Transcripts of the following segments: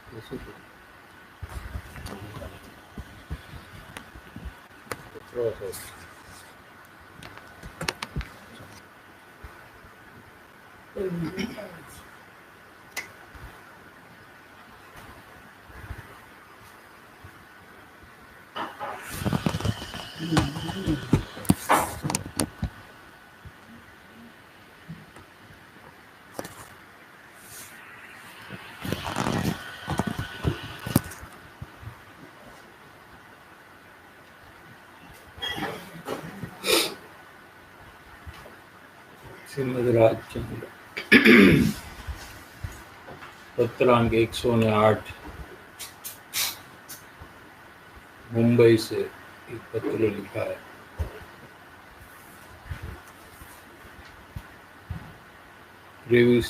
Eso sí. Shrimad Rajchandra पत्रांक 108 Mumbai से एक पत्र लिखा है। 23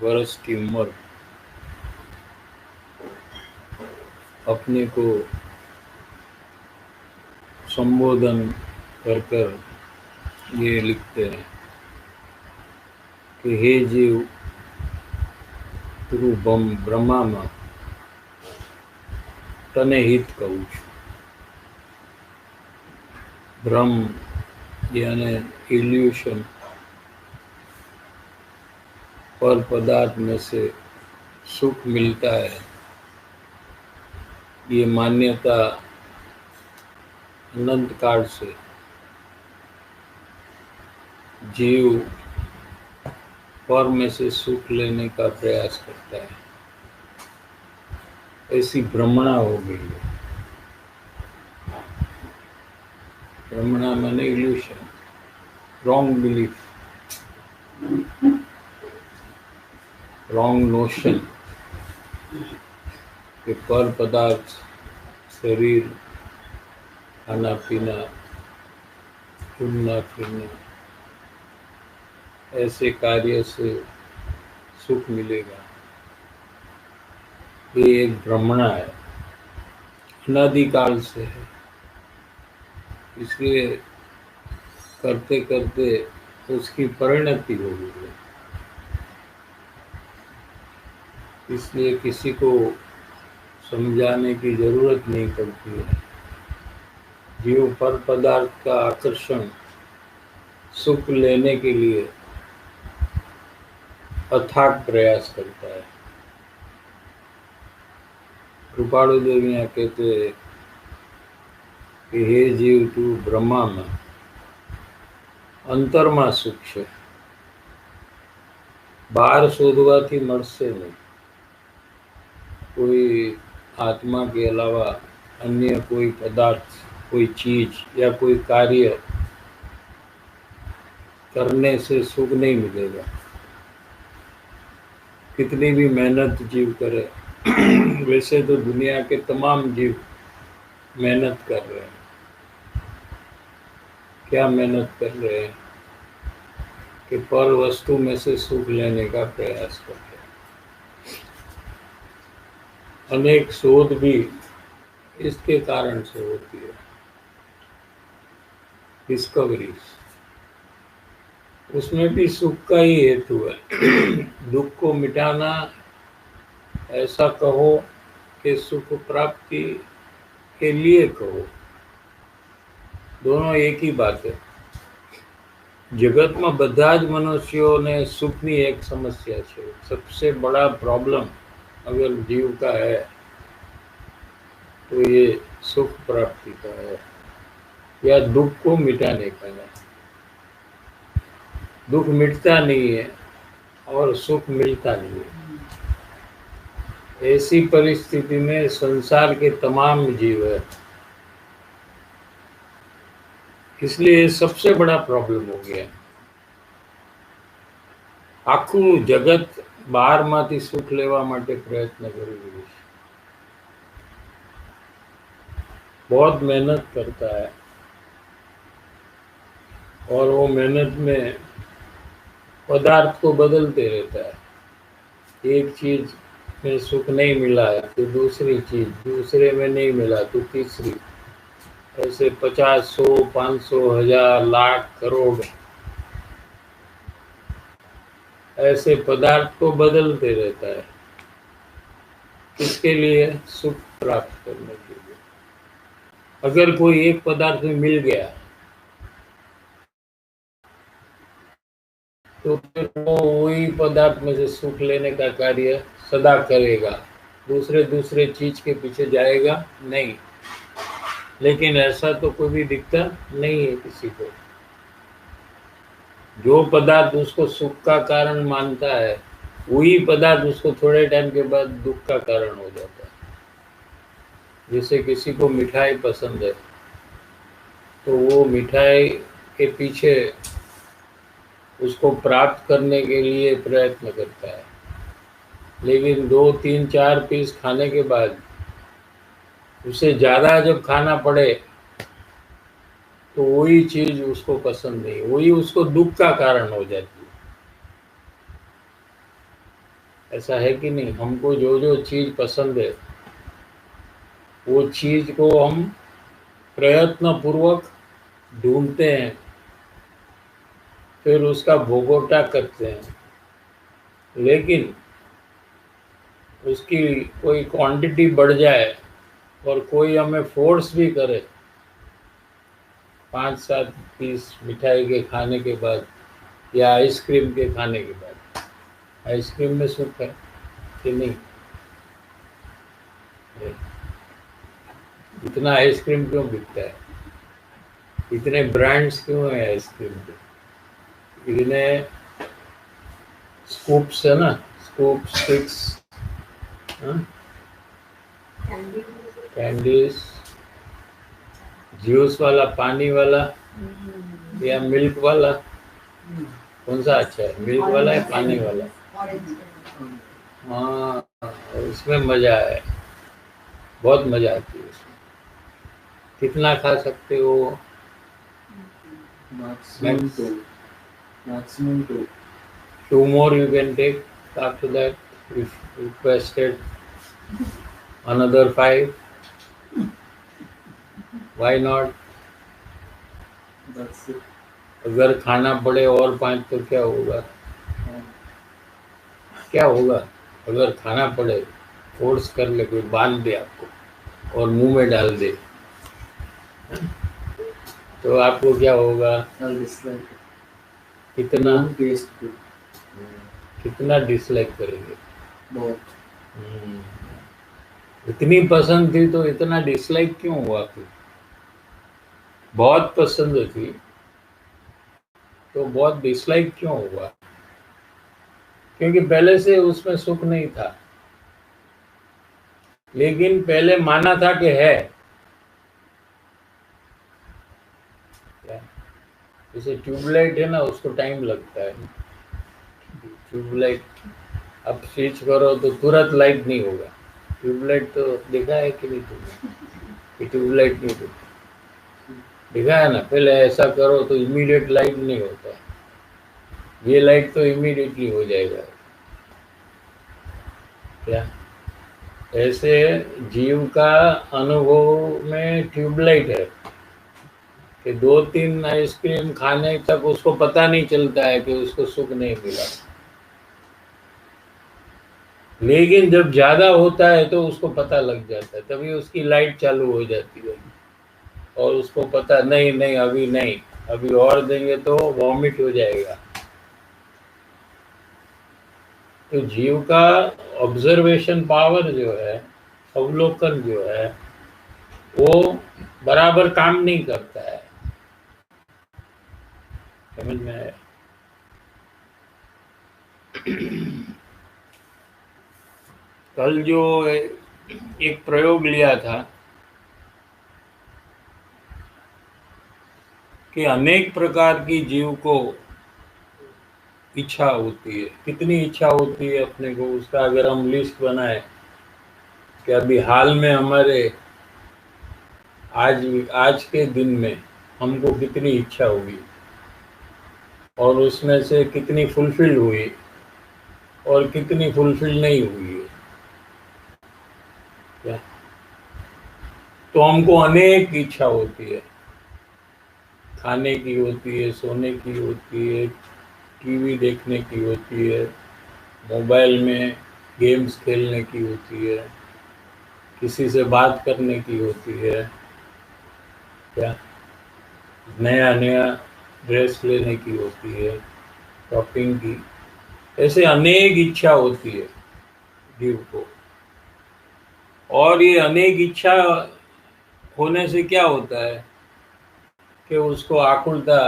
वर्ष की उम्र, अपने को संबोधन कर ये लिखते हैं कि हे जीव, તું બ્રહ્મામાં તને હિત કહું છું। भ्रम यानी इल्यूशन, पर पदार्थ में से सुख मिलता है, ये मान्यता अनंत काल से जीव पर में से सुख लेने का प्रयास करता है। ऐसी भ्रमणा हो गई है। भ्रमणा माने evolution, wrong belief, wrong notion कि पर पदार्थ, शरीर, खाना पीना, घूमना फिरना, ऐसे कार्य से सुख मिलेगा। ये एक भ्रमणा है, अनादिकाल से है। इसलिए करते करते उसकी परिणति हो गई है। इसलिए किसी को समझाने की जरूरत नहीं पड़ती है। जीव पर पदार्थ का आकर्षण सुख लेने के लिए अथाक प्रयास करता है। कृपाणु देवी यहाँ कहते हैं कि हे जीव, तू ब्रह्मा में अंतरमा सुख है, बाहर शोधवाથી મળશે नहीं। कोई आत्मा के अलावा अन्य कोई पदार्थ, कोई चीज या कोई कार्य करने से सुख नहीं मिलेगा। कितनी भी मेहनत जीव करे, वैसे तो दुनिया के तमाम जीव मेहनत कर रहे हैं। क्या मेहनत कर रहे हैं कि पर वस्तु में से सुख लेने का प्रयास कर रहे हैं। अनेक शोध भी इसके कारण से होती है, डिस्कवरीज, उसमें भी सुख का ही हेतु है। दुख को मिटाना, ऐसा कहो कि सुख प्राप्ति के लिए कहो, दोनों एक ही बात है। जगत में બધા જ મનુષ્યોને સુખની એક સમસ્યા છે। सबसे बड़ा प्रॉब्लम अगर जीव का है तो ये सुख प्राप्ति का है या दुख को मिटाने का है। दुख मिटता नहीं है और सुख मिलता नहीं है। ऐसी परिस्थिति में संसार के तमाम जीव है। इसलिए सबसे बड़ा प्रॉब्लम हो गया। आखू जगत बहार मांथी सुख लेवा माटे प्रयत्न करी रह्યું છે। बहुत मेहनत करता है और वो मेहनत में पदार्थ को बदलते रहता है। एक चीज में सुख नहीं मिला है तो दूसरी चीज, दूसरे में नहीं मिला तो तीसरी, ऐसे 50, 100, 500, 1000, लाख, करोड़ ऐसे पदार्थ को बदलते रहता है। किसके लिए? सुख प्राप्त करने के लिए। अगर कोई एक पदार्थ में मिल गया तो फिर वो वही पदार्थ में से सुख लेने का कार्य सदा करेगा, दूसरे दूसरे चीज के पीछे जाएगा नहीं। लेकिन ऐसा तो कोई भी दिखता नहीं है किसी को। जो पदार्थ उसको सुख का कारण मानता है वही पदार्थ उसको थोड़े टाइम के बाद दुख का कारण हो जाता है। जैसे किसी को मिठाई पसंद है तो वो मिठाई के पीछे उसको प्राप्त करने के लिए प्रयत्न करता है, लेकिन 2, 3, 4 पीस खाने के बाद उसे ज़्यादा जब खाना पड़े तो वही चीज़ उसको पसंद नहीं, वही उसको दुख का कारण हो जाती है। ऐसा है कि नहीं? हमको जो जो चीज़ पसंद है वो चीज़ को हम प्रयत्न पूर्वक ढूंढते हैं, फिर उसका भोगोटा करते हैं। लेकिन उसकी कोई क्वांटिटी बढ़ जाए और कोई हमें फोर्स भी करे 5-7 पीस मिठाई के खाने के बाद या आइसक्रीम के खाने के बाद, आइसक्रीम में सुख है कि नहीं? इतना आइसक्रीम क्यों बिकता है? इतने ब्रांड्स क्यों है आइसक्रीम के? इतने स्कूप्स है ना, स्कूप स्टिक्स, कैंडीज, जूस वाला, पानी वाला या मिल्क वाला? कौन सा अच्छा है, मिल्क वाला या पानी वाला? हाँ, उसमें मजा है, बहुत मजा आती है उसमें। कितना खा सकते हो? Maximum two. 2 more you can take. After that, if requested, another 5. Why not? That's it. अगर खाना पड़े और 5 तो क्या होगा? क्या होगा? अगर खाना पड़े, फोर्स कर ले, कोई बांध दे आपको और मुंह में डाल दे, तो आपको क्या होगा? I'll dislike it. कितना Don't taste good. कितना डिसलाइक करेंगे? बहुत. इतनी पसंद थी तो इतना डिसलाइक क्यों हुआ फिर? बहुत पसंद थी तो बहुत डिसलाइक क्यों हुआ? क्योंकि पहले से उसमें सुख नहीं था, लेकिन पहले माना था कि है। जैसे ट्यूबलाइट है ना, उसको टाइम लगता है। ट्यूबलाइट अब स्विच करो तो तुरंत लाइट नहीं होगा। ट्यूबलाइट तो देखा है कि नहीं तुमने? ट्यूबलाइट नहीं देखा है ना? पहले ऐसा करो तो इमीडिएट लाइट नहीं होता, ये लाइट तो इमीडिएटली हो जाएगा। क्या ऐसे जीव का अनुभव में ट्यूबलाइट है कि 2-3 आइसक्रीम खाने तक उसको पता नहीं चलता है कि उसको सुख नहीं मिला, लेकिन जब ज्यादा होता है तो उसको पता लग जाता है, तभी उसकी लाइट चालू हो जाती है और उसको पता नहीं नहीं अभी नहीं, अभी और देंगे तो वॉमिट हो जाएगा। तो जीव का ऑब्जर्वेशन पावर जो है, अवलोकन जो है, वो बराबर काम नहीं करता है। समझ में आया? कल जो एक प्रयोग लिया था कि अनेक प्रकार की जीव को इच्छा होती है। कितनी इच्छा होती है अपने को, उसका अगर हम लिस्ट बनाए कि अभी हाल में हमारे आज के दिन में हमको कितनी इच्छा हुई और उसमें से कितनी फुलफिल हुई और कितनी फुलफिल नहीं हुई है, क्या? तो हमको अनेक इच्छा होती है, खाने की होती है, सोने की होती है, टीवी देखने की होती है, मोबाइल में गेम्स खेलने की होती है, किसी से बात करने की होती है, क्या नया नया ड्रेस लेने की होती है, शॉपिंग की, ऐसे अनेक इच्छा होती है जीव को। और ये अनेक इच्छा होने से क्या होता है कि उसको आकुलता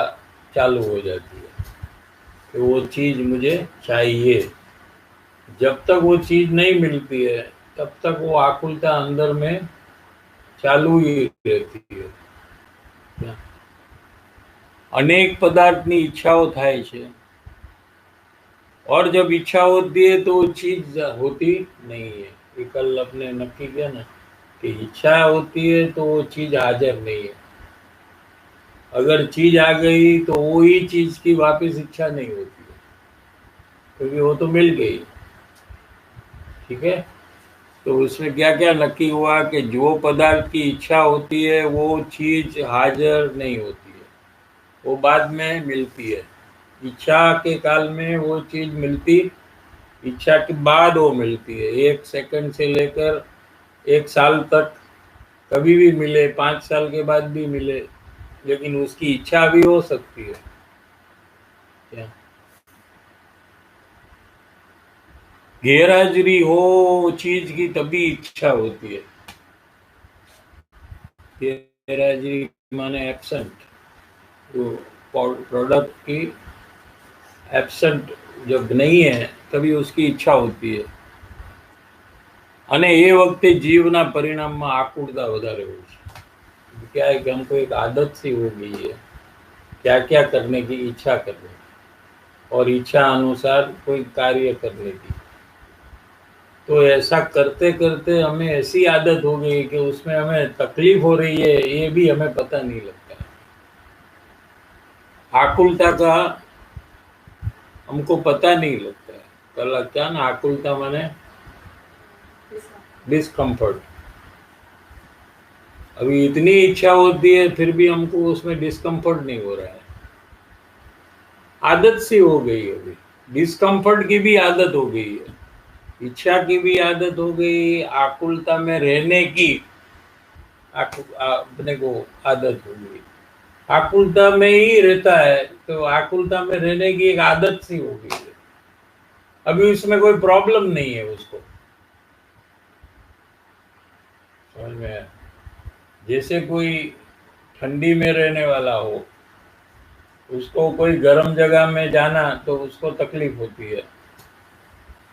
चालू हो जाती है कि वो चीज़ मुझे चाहिए। जब तक वो चीज़ नहीं मिलती है तब तक वो आकुलता अंदर में चालू ही रहती है। अनेक पदार्थની ઈચ્છાઓ થાય છે और जब इच्छा होती है तो वो चीज होती नहीं है। ये कल अपने नक्की किया ना कि इच्छा होती है तो वो चीज हाजिर नहीं है। अगर चीज आ गई तो वही चीज की वापस इच्छा नहीं होती है क्योंकि वो तो मिल गई। ठीक है, तो उसमें क्या क्या नक्की हुआ कि जो पदार्थ की इच्छा होती है वो चीज हाजिर नहीं होती है, वो बाद में मिलती है। इच्छा के काल में वो चीज मिलती, इच्छा के बाद वो मिलती है। 1 सेकंड से लेकर 1 साल तक कभी भी मिले, 5 साल के बाद भी मिले, लेकिन उसकी इच्छा भी हो सकती है। क्या गैरहाजिरी हो चीज की तभी इच्छा होती है। गैरहाजिरी माने एब्सेंट, वो प्रोडक्ट की एब्सेंट जब नहीं है तभी उसकी ઈચ્છા होती है। અને એ વખતે જીવના પરિણામમાં આકુળતા વધારે હોય છે। क्या है कि हमको एक आदत सी हो गई है क्या क्या करने की, इच्छा करने की और इच्छा अनुसार कोई कार्य करने की। तो ऐसा करते करते हमें ऐसी आदत हो गई कि उसमें हमें तकलीफ हो रही है ये भी हमें पता नहीं लगता है। आकुलता का हमको पता नहीं लगता है। कल क्या ना आकुलता माने डिस्कम्फर्ट। अभी इतनी इच्छा होती है फिर भी हमको उसमें डिस्कम्फर्ट नहीं हो रहा है, आदत सी हो गई। अभी डिस्कम्फर्ट की भी आदत हो गई है, इच्छा की भी आदत हो गई, आकुलता में रहने की अपने को आदत हो गई। आकुलता में ही रहता है तो आकुलता में रहने की एक आदत सी हो गई है। अभी उसमें कोई प्रॉब्लम नहीं है उसको, समझ में आया? जैसे कोई ठंडी में रहने वाला हो, उसको कोई गर्म जगह में जाना तो उसको तकलीफ होती है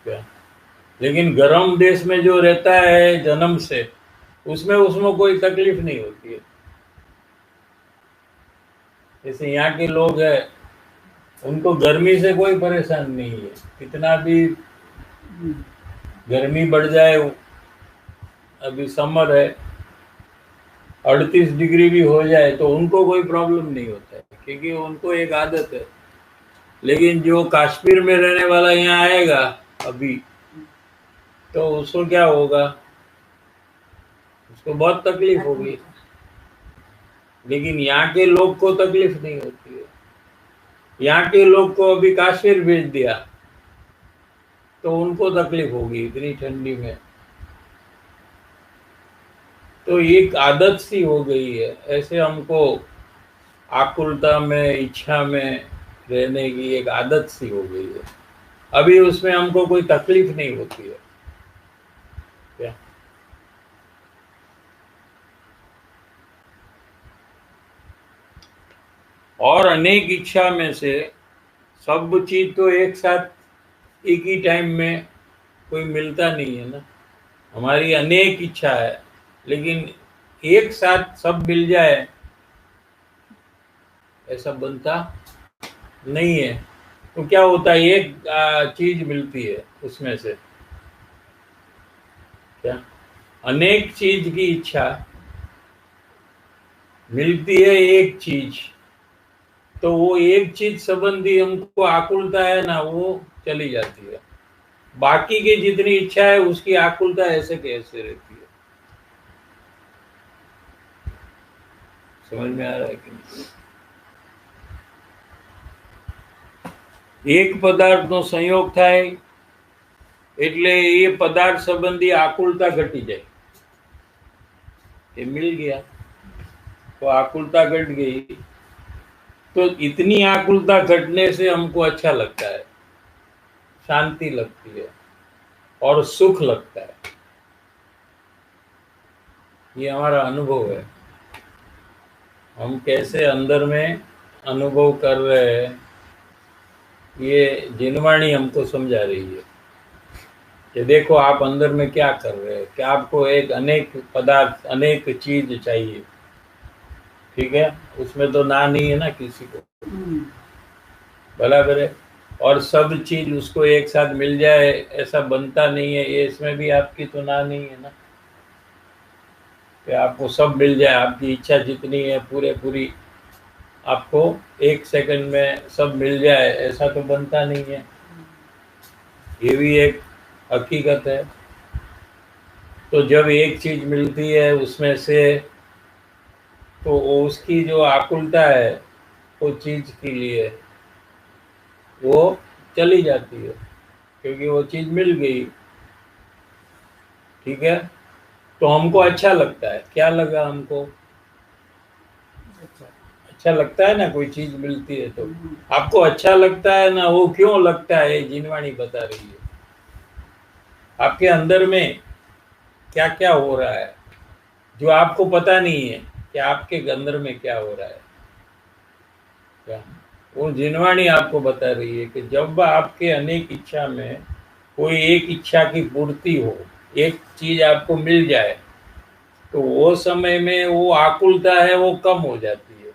क्या, लेकिन गर्म देश में जो रहता है जन्म से उसमें उसमें कोई तकलीफ नहीं होती है। जैसे यहाँ के लोग हैं उनको गर्मी से कोई परेशान नहीं है, कितना भी गर्मी बढ़ जाए, अभी समर है 38 डिग्री भी हो जाए तो उनको कोई प्रॉब्लम नहीं होता है क्योंकि उनको एक आदत है। लेकिन जो कश्मीर में रहने वाला यहाँ आएगा अभी तो उसको क्या होगा, उसको बहुत तकलीफ होगी। लेकिन यहाँ के लोग को तकलीफ नहीं होती है। यहाँ के लोग को अभी कश्मीर भेज दिया तो उनको तकलीफ होगी इतनी ठंडी में। तो एक आदत सी हो गई है। ऐसे हमको आकुलता में, इच्छा में रहने की एक आदत सी हो गई है। अभी उसमें हमको कोई तकलीफ नहीं होती है क्या। और अनेक इच्छा में से सब चीज तो एक साथ एक ही टाइम में कोई मिलता नहीं है ना। हमारी अनेक इच्छा है लेकिन एक साथ सब मिल जाए ऐसा बनता नहीं है। तो क्या होता है, एक चीज मिलती है उसमें से क्या, अनेक चीज की इच्छा मिलती है एक चीज, तो वो एक चीज संबंधी हमको आकुलता है ना वो चली जाती है। बाकी की जितनी इच्छा है उसकी आकुलता ऐसे कैसे रहती है। समझ में आ रहा है कि नहीं? एक पदार्थનો સંયોગ થાય એટલે એ પદાર્થ સંબંધી આકુલતા ઘટી જાય। ये मिल गया तो आकुलता घट गई। तो इतनी आकुलता घटने से हमको अच्छा लगता है, शांति लगती है और सुख लगता है। ये हमारा अनुभव है, हम कैसे अंदर में अनुभव कर रहे हैं, ये जिनवाणी हमको समझा रही है कि देखो आप अंदर में क्या कर रहे हैं, कि आपको एक अनेक पदार्थ अनेक चीज चाहिए, ठीक है, उसमें तो ना नहीं है ना किसी को, बराबर है। और सब चीज उसको एक साथ मिल जाए ऐसा बनता नहीं है, ये इसमें भी आपकी तो ना नहीं है ना, कि आपको सब मिल जाए, आपकी इच्छा जितनी है पूरे पूरी आपको एक सेकंड में सब मिल जाए, ऐसा तो बनता नहीं है। ये भी एक हकीकत है। तो जब एक चीज मिलती है उसमें से, तो उसकी जो आकुलता है वो चीज के लिए वो चली जाती है, क्योंकि वो चीज मिल गई, ठीक है। तो हमको अच्छा लगता है, क्या लगा हमको, अच्छा लगता है ना, कोई चीज मिलती है तो आपको अच्छा लगता है ना। वो क्यों लगता है, जिनवाणी बता रही है आपके अंदर में क्या क्या हो रहा है, जो आपको पता नहीं है कि आपके अंदर में क्या हो रहा है। क्या वो जिनवाणी आपको बता रही है कि जब आपके अनेक इच्छा में कोई एक इच्छा की पूर्ति हो, एक चीज आपको मिल जाए, तो वो समय में वो आकुलता है वो कम हो जाती है।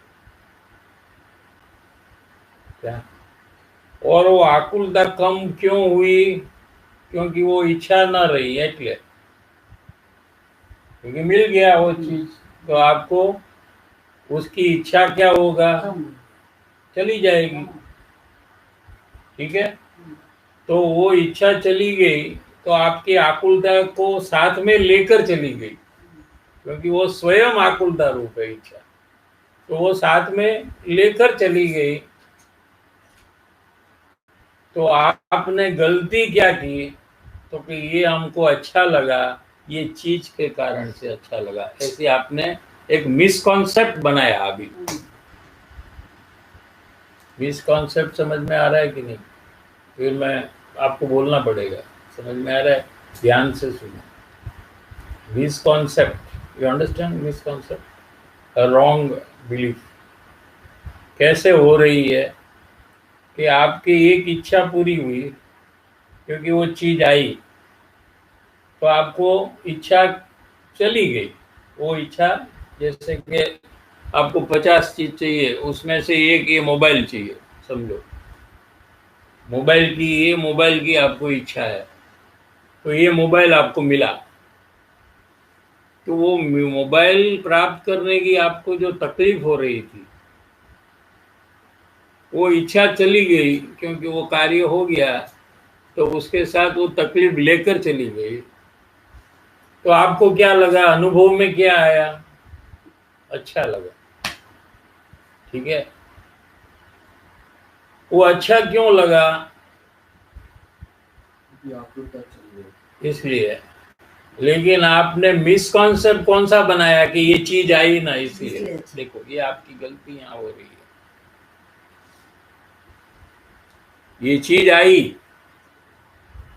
क्या, और वो आकुलता कम क्यों हुई, क्योंकि वो इच्छा ना रही એટલે, क्योंकि मिल गया वो चीज, तो आपको उसकी इच्छा क्या होगा, चली जाएगी, ठीक है। तो वो इच्छा चली गई तो आपकी आकुलता को साथ में लेकर चली गई, क्योंकि वो स्वयं आकुलता रूप है इच्छा, तो वो साथ में लेकर चली गई। तो आपने गलती क्या की, तो कि ये हमको अच्छा लगा, ये चीज के कारण से अच्छा लगा, ऐसे आपने एक मिसकॉन्सेप्ट बनाया। अभी मिसकॉन्सेप्ट समझ में आ रहा है कि नहीं, फिर मैं आपको बोलना पड़ेगा, समझ में आ रहा है, ध्यान से सुनो। Misconcept, you understand misconcept, wrong belief कैसे हो रही है, कि आपकी एक इच्छा पूरी हुई, क्योंकि वो चीज आई, तो आपको इच्छा चली गई। वो इच्छा, जैसे कि आपको 50 चीज चाहिए, उसमें से एक ये मोबाइल चाहिए, समझो मोबाइल की आपको इच्छा है, तो ये मोबाइल आपको मिला, तो वो मोबाइल प्राप्त करने की आपको जो तकलीफ हो रही थी, वो इच्छा चली गई, क्योंकि वो कार्य हो गया, तो उसके साथ वो तकलीफ लेकर चली गई। तो आपको क्या लगा, अनुभव में क्या आया, अच्छा लगा, ठीक है। वो अच्छा क्यों लगा, आकुलता चल रही इसलिए। लेकिन आपने मिसकॉन्सेप्ट कौन सा बनाया, कि ये चीज आई ना इसलिए। देखो ये आपकी गलती यहाँ हो रही है, ये चीज आई,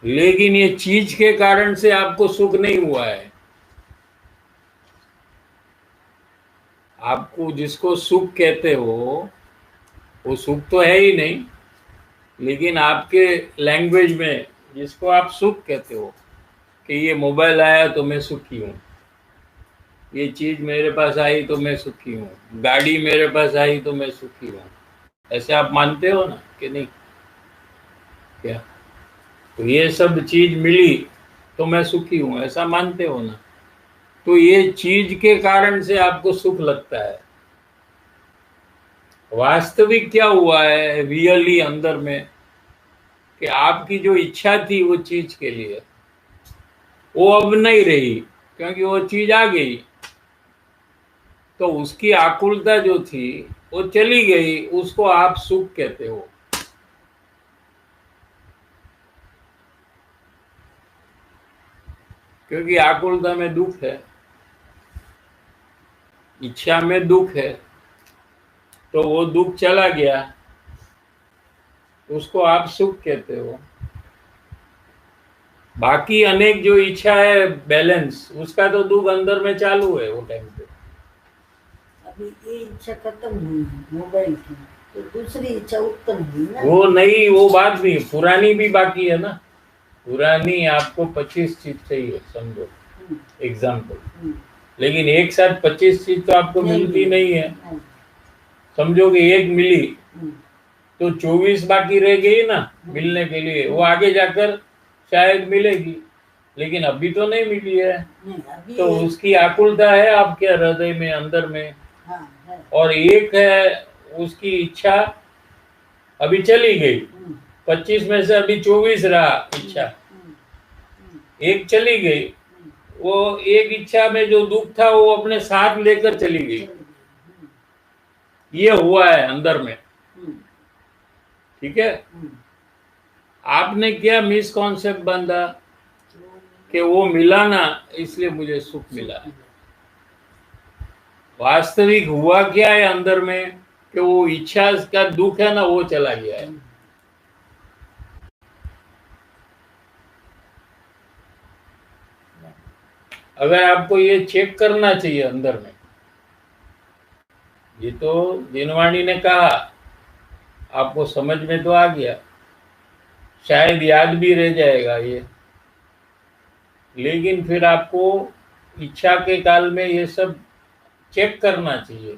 लेकिन ये चीज के कारण से आपको सुख नहीं हुआ है। आपको जिसको सुख कहते हो वो सुख तो है ही नहीं, लेकिन आपके लैंग्वेज में जिसको आप सुख कहते हो, कि ये मोबाइल आया तो मैं सुखी हूँ, ये चीज मेरे पास आई तो मैं सुखी हूँ, गाड़ी मेरे पास आई तो मैं सुखी हूँ, ऐसे आप मानते हो ना कि नहीं, क्या, तो ये सब चीज मिली तो मैं सुखी हूँ, ऐसा मानते हो ना। तो ये चीज के कारण से आपको सुख लगता है। वास्तविक क्या हुआ है रियली अंदर में, कि आपकी जो इच्छा थी वो चीज के लिए, वो अब नहीं रही, क्योंकि वो चीज आ गई, तो उसकी आकुलता जो थी वो चली गई, उसको आप सुख कहते हो। क्योंकि आकुलता में दुख है, इच्छा में दुख है, तो वो दुख चला गया, उसको आप सुख कहते हो। बाकी अनेक जो इच्छा है बैलेंस, उसका तो दुख अंदर में चालू है वो टाइम पे। अभी ये इच्छा खत्म हुई मोबाइल की, तो दूसरी इच्छा उत्पन्न हुई ना। वो नहीं, वो बात नहीं, पुरानी भी बाकी है ना। पुरानी आपको 25 चीज चाहिए समझो, एग्जाम्पल, लेकिन एक साथ 25 चीज तो आपको मिलती नहीं है। समझो कि एक मिली तो 24 बाकी रह गई ना मिलने के लिए, वो आगे जाकर शायद मिलेगी, लेकिन अभी तो नहीं मिली है। तो उसकी आकुलता है आपके हृदय में, अंदर में। और एक है उसकी इच्छा अभी चली गई, 25 में से अभी 24 रहा इच्छा, एक चली गई, वो एक इच्छा में जो दुख था वो अपने साथ लेकर चली गई। ये हुआ है अंदर में, ठीक है। आपने क्या मिसकॉन्सेप्ट बांधा कि वो मिला ना इसलिए मुझे सुख मिला। वास्तविक हुआ क्या है अंदर में कि वो इच्छा का दुख है ना, वो चला गया है। अगर आपको ये चेक करना चाहिए अंदर में, ये तो जिनवाणी ने कहा, आपको समझ में तो आ गया, शायद याद भी रह जाएगा ये, लेकिन फिर आपको इच्छा के काल में ये सब चेक करना चाहिए,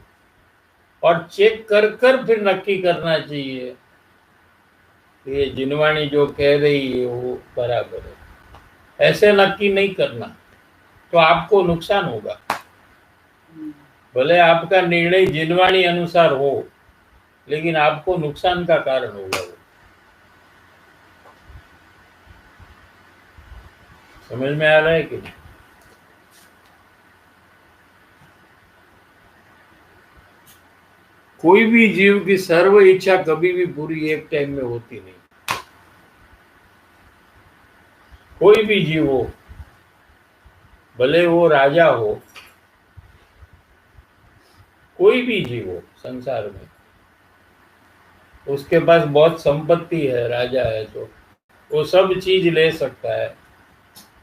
और चेक कर कर फिर नक्की करना चाहिए ये जिनवाणी जो कह रही है वो बराबर है। ऐसे नक्की नहीं करना तो आपको नुकसान होगा। भले आपका निर्णय जिनवाणी अनुसार हो, लेकिन आपको नुकसान का कारण होगा वो। समझ में आ रहा है कि नहीं? कोई भी जीव की सर्व इच्छा कभी भी पूरी एक टाइम में होती नहीं। कोई भी जीव हो, भले वो राजा हो, कोई भी जीव हो संसार में, उसके पास बहुत संपत्ति है, राजा है, तो वो सब चीज ले सकता है,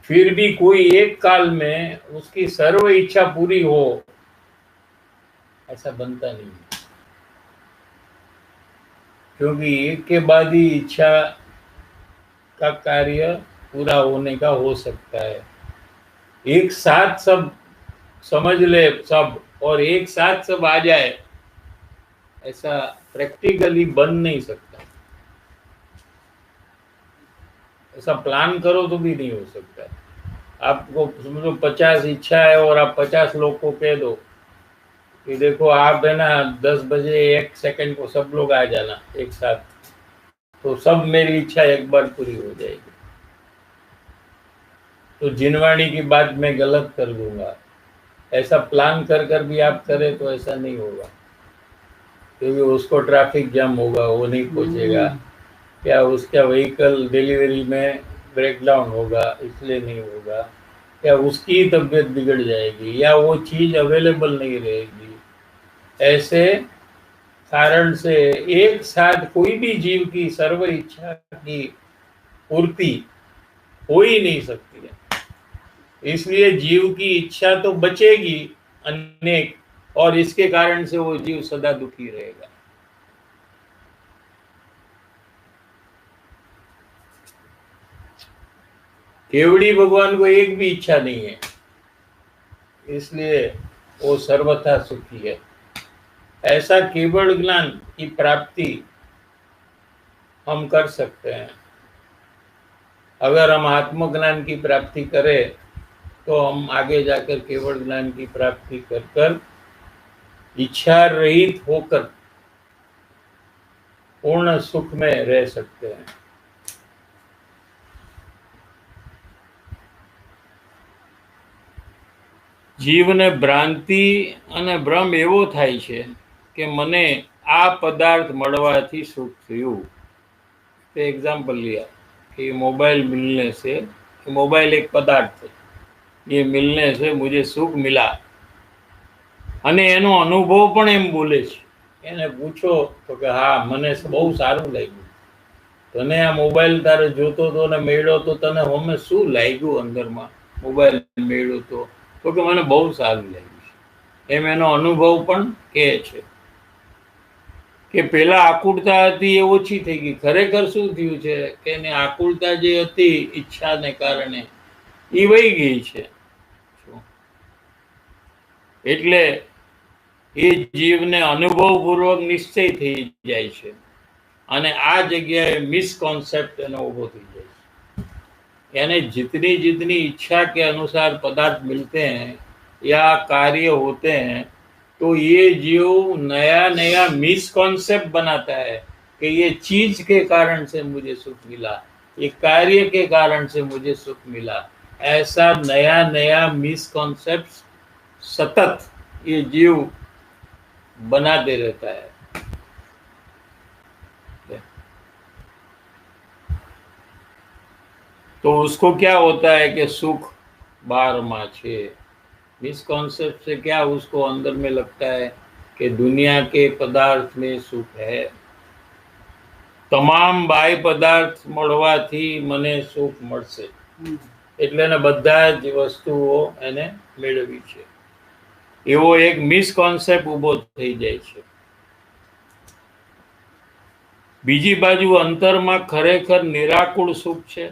फिर भी कोई एक काल में उसकी सर्व इच्छा पूरी हो ऐसा बनता नहीं है। क्योंकि एक के बाद ही इच्छा का कार्य पूरा होने का हो सकता है। एक साथ सब समझ ले सब, और एक साथ सब आ जाए, ऐसा प्रैक्टिकली बन नहीं सकता। ऐसा प्लान करो तो भी नहीं हो सकता। आपको समझो 50 इच्छा है और आप 50 लोग को कह दो कि देखो आप है ना 10 बजे 1 सेकंड को सब लोग आ जाना एक साथ, तो सब मेरी इच्छा एक बार पूरी हो जाएगी। तो जिनवाणी की बात मैं गलत कर दूंगा। ऐसा प्लान कर कर भी आप करें तो ऐसा नहीं होगा, क्योंकि उसको ट्रैफिक जाम होगा, वो नहीं पहुंचेगा, क्या उसका व्हीकल डिलीवरी में ब्रेकडाउन होगा इसलिए नहीं होगा, या उसकी तबीयत बिगड़ जाएगी, या वो चीज़ अवेलेबल नहीं रहेगी। ऐसे कारण से एक साथ कोई भी जीव की सर्व इच्छा की पूर्ति हो ही नहीं सकती है। इसलिए जीव की इच्छा तो बचेगी अनेक, और इसके कारण से वो जीव सदा दुखी रहेगा। केवड़ी भगवान को एक भी इच्छा नहीं है, इसलिए वो सर्वथा सुखी है। ऐसा केवल ज्ञान की प्राप्ति हम कर सकते हैं। अगर हम आत्मज्ञान की प्राप्ति करें तो हम आगे जाकर केवल ज्ञान की प्राप्ति कर कर इच्छा रहित होकर पूर्ण सुख में रह सकते हैं। જીવને ભ્રાંતિ અને ભ્રમ એવો થાય છે કે મને આ પદાર્થ મળવાથી સુખ થયું। તે एग्जाम्पल लिया कि मोबाइल मिलने से, मोबाइल एक पदार्थ है, ये मिलने से मुझे सुख मिला। અને એનો અનુભવ પણ એમ બોલે છે. એને પૂછો તો કે હા મને બહુ સારું લાગ્યું. તને આ મોબાઈલ તારે જોતો હતો ને મેળ્યો તો તને હમે શું લાગ્યું અંદરમાં? મોબાઈલ મેળ્યો તો કે મને બહુ સારું લાગ્યું છે. એમ એનો અનુભવ પણ કહે છે કે પેલા આકુળતા હતી એ ઓછી થઈ ગઈ. ખરેખર શું થયું છે કે એની આકુળતા જે હતી ઈચ્છાને કારણે એ વહી ગઈ છે. એટલે એ જીવને અનુભવપૂર્વક નિશ્ચય થઈ જાય છે અને આ જગ્યાએ મિસકોન્સેપ્ટ એનો ઊભો થઈ જાય છે. यानी जितनी जितनी इच्छा के अनुसार पदार्थ मिलते हैं या कार्य होते हैं तो ये जीव नया नया मिसकॉन्सेप्ट बनाता है कि ये चीज के कारण से मुझे सुख मिला, ये कार्य के कारण से मुझे सुख मिला. ऐसा नया नया मिसकॉन्सेप्ट सतत ये जीव बनाते रहता है. तो उसको क्या होता है कि सुख बार माँ छे. मिसकॉन्सेप्ट से क्या उसको अंदर में लगता है कि दुनिया के पदार्थ में सुख है. તમામ બાહ્ય પદાર્થ મળવાથી મને સુખ મળશે એટલે એને બધા જ વસ્તુઓ એને મેળવી છે એવો એક મિસકોન્સેપ્ટ ઊભો થઈ જાય છે. બીજી બાજુ અંતરમાં ખરેખર નિરાકુળ સુખ છે.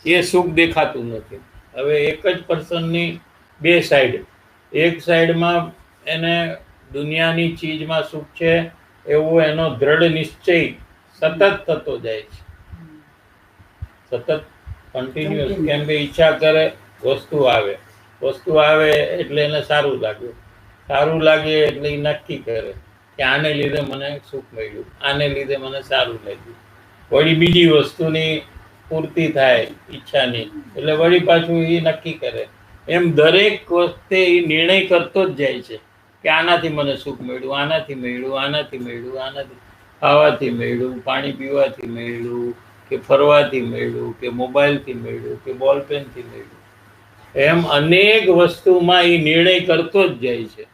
એ સુખ દેખાતું નથી. હવે એક જ પર્સનની બે સાઈડ, એક સાઈડમાં એને દુનિયાની ચીજમાં સુખ છે એવો એનો દ્રઢ નિશ્ચય સતત થતો જાય છે, સતત કન્ટિન્યુઅસ. કેમ કે ઈચ્છા કરે વસ્તુ આવે એટલે એને સારું લાગે એટલે એ નક્કી કરે કે આને લીધે મને સુખ મળ્યું, આને લીધે મને સારું લાગ્યું. વળી બીજી વસ્તુની પૂર્તિ થાય ઈચ્છાની એટલે વળી પાછું એ નક્કી કરે. એમ દરેક વખતે એ નિર્ણય કરતો જ જાય છે કે આનાથી મને સુખ મળ્યું, આનાથી મળ્યું, આનાથી મળ્યું, આનાથી ખાવાથી મળ્યું, પાણી પીવાથી મળ્યું, કે ફરવાથી મળ્યું, કે મોબાઈલથી મળ્યું, કે બોલપેનથી મળ્યું. એમ અનેક વસ્તુમાં એ નિર્ણય કરતો જ જાય છે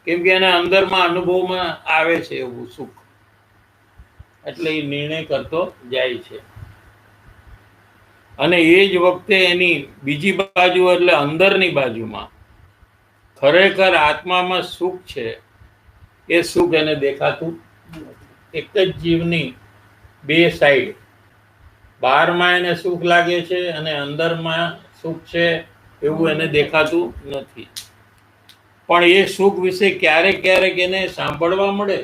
કેમ કે એને અંદરમાં અનુભવમાં આવે છે એવું સુખ એટલે એ નિર્ણય કરતો જાય છે. અને એ જ વખતે એની બીજી બાજુ એટલે અંદરની બાજુમાં ખરેખર આત્મામાં સુખ છે એ સુખ એને દેખાતું. એક જ જીવની બે સાઈડ, બહારમાં એને સુખ લાગે છે અને અંદરમાં સુખ છે એવું એને દેખાતું નથી. પણ એ સુખ વિશે ક્યારેક ક્યારેક એને સાંભળવા મળે,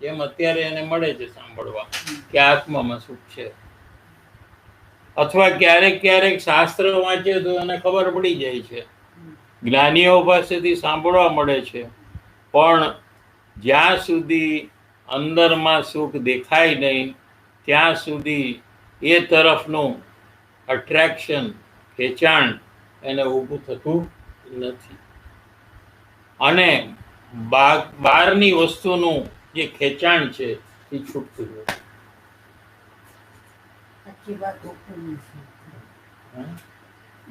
જેમ અત્યારે એને મળે છે સાંભળવા કે આત્મામાં સુખ છે. અથવા ક્યારેક ક્યારેક શાસ્ત્ર વાંચે તો એને ખબર પડી જાય છે, જ્ઞાનીઓ પાસેથી સાંભળવા મળે છે. પણ જ્યાં સુધી અંદરમાં સુખ દેખાય નહીં ત્યાં સુધી એ તરફનું અટ્રેક્શન, ખેંચાણ એને ઊભું થતું નથી. અને બહારની વસ્તુનું જે ખેંચાણ છે એ છૂટતું નથી. આખી વાત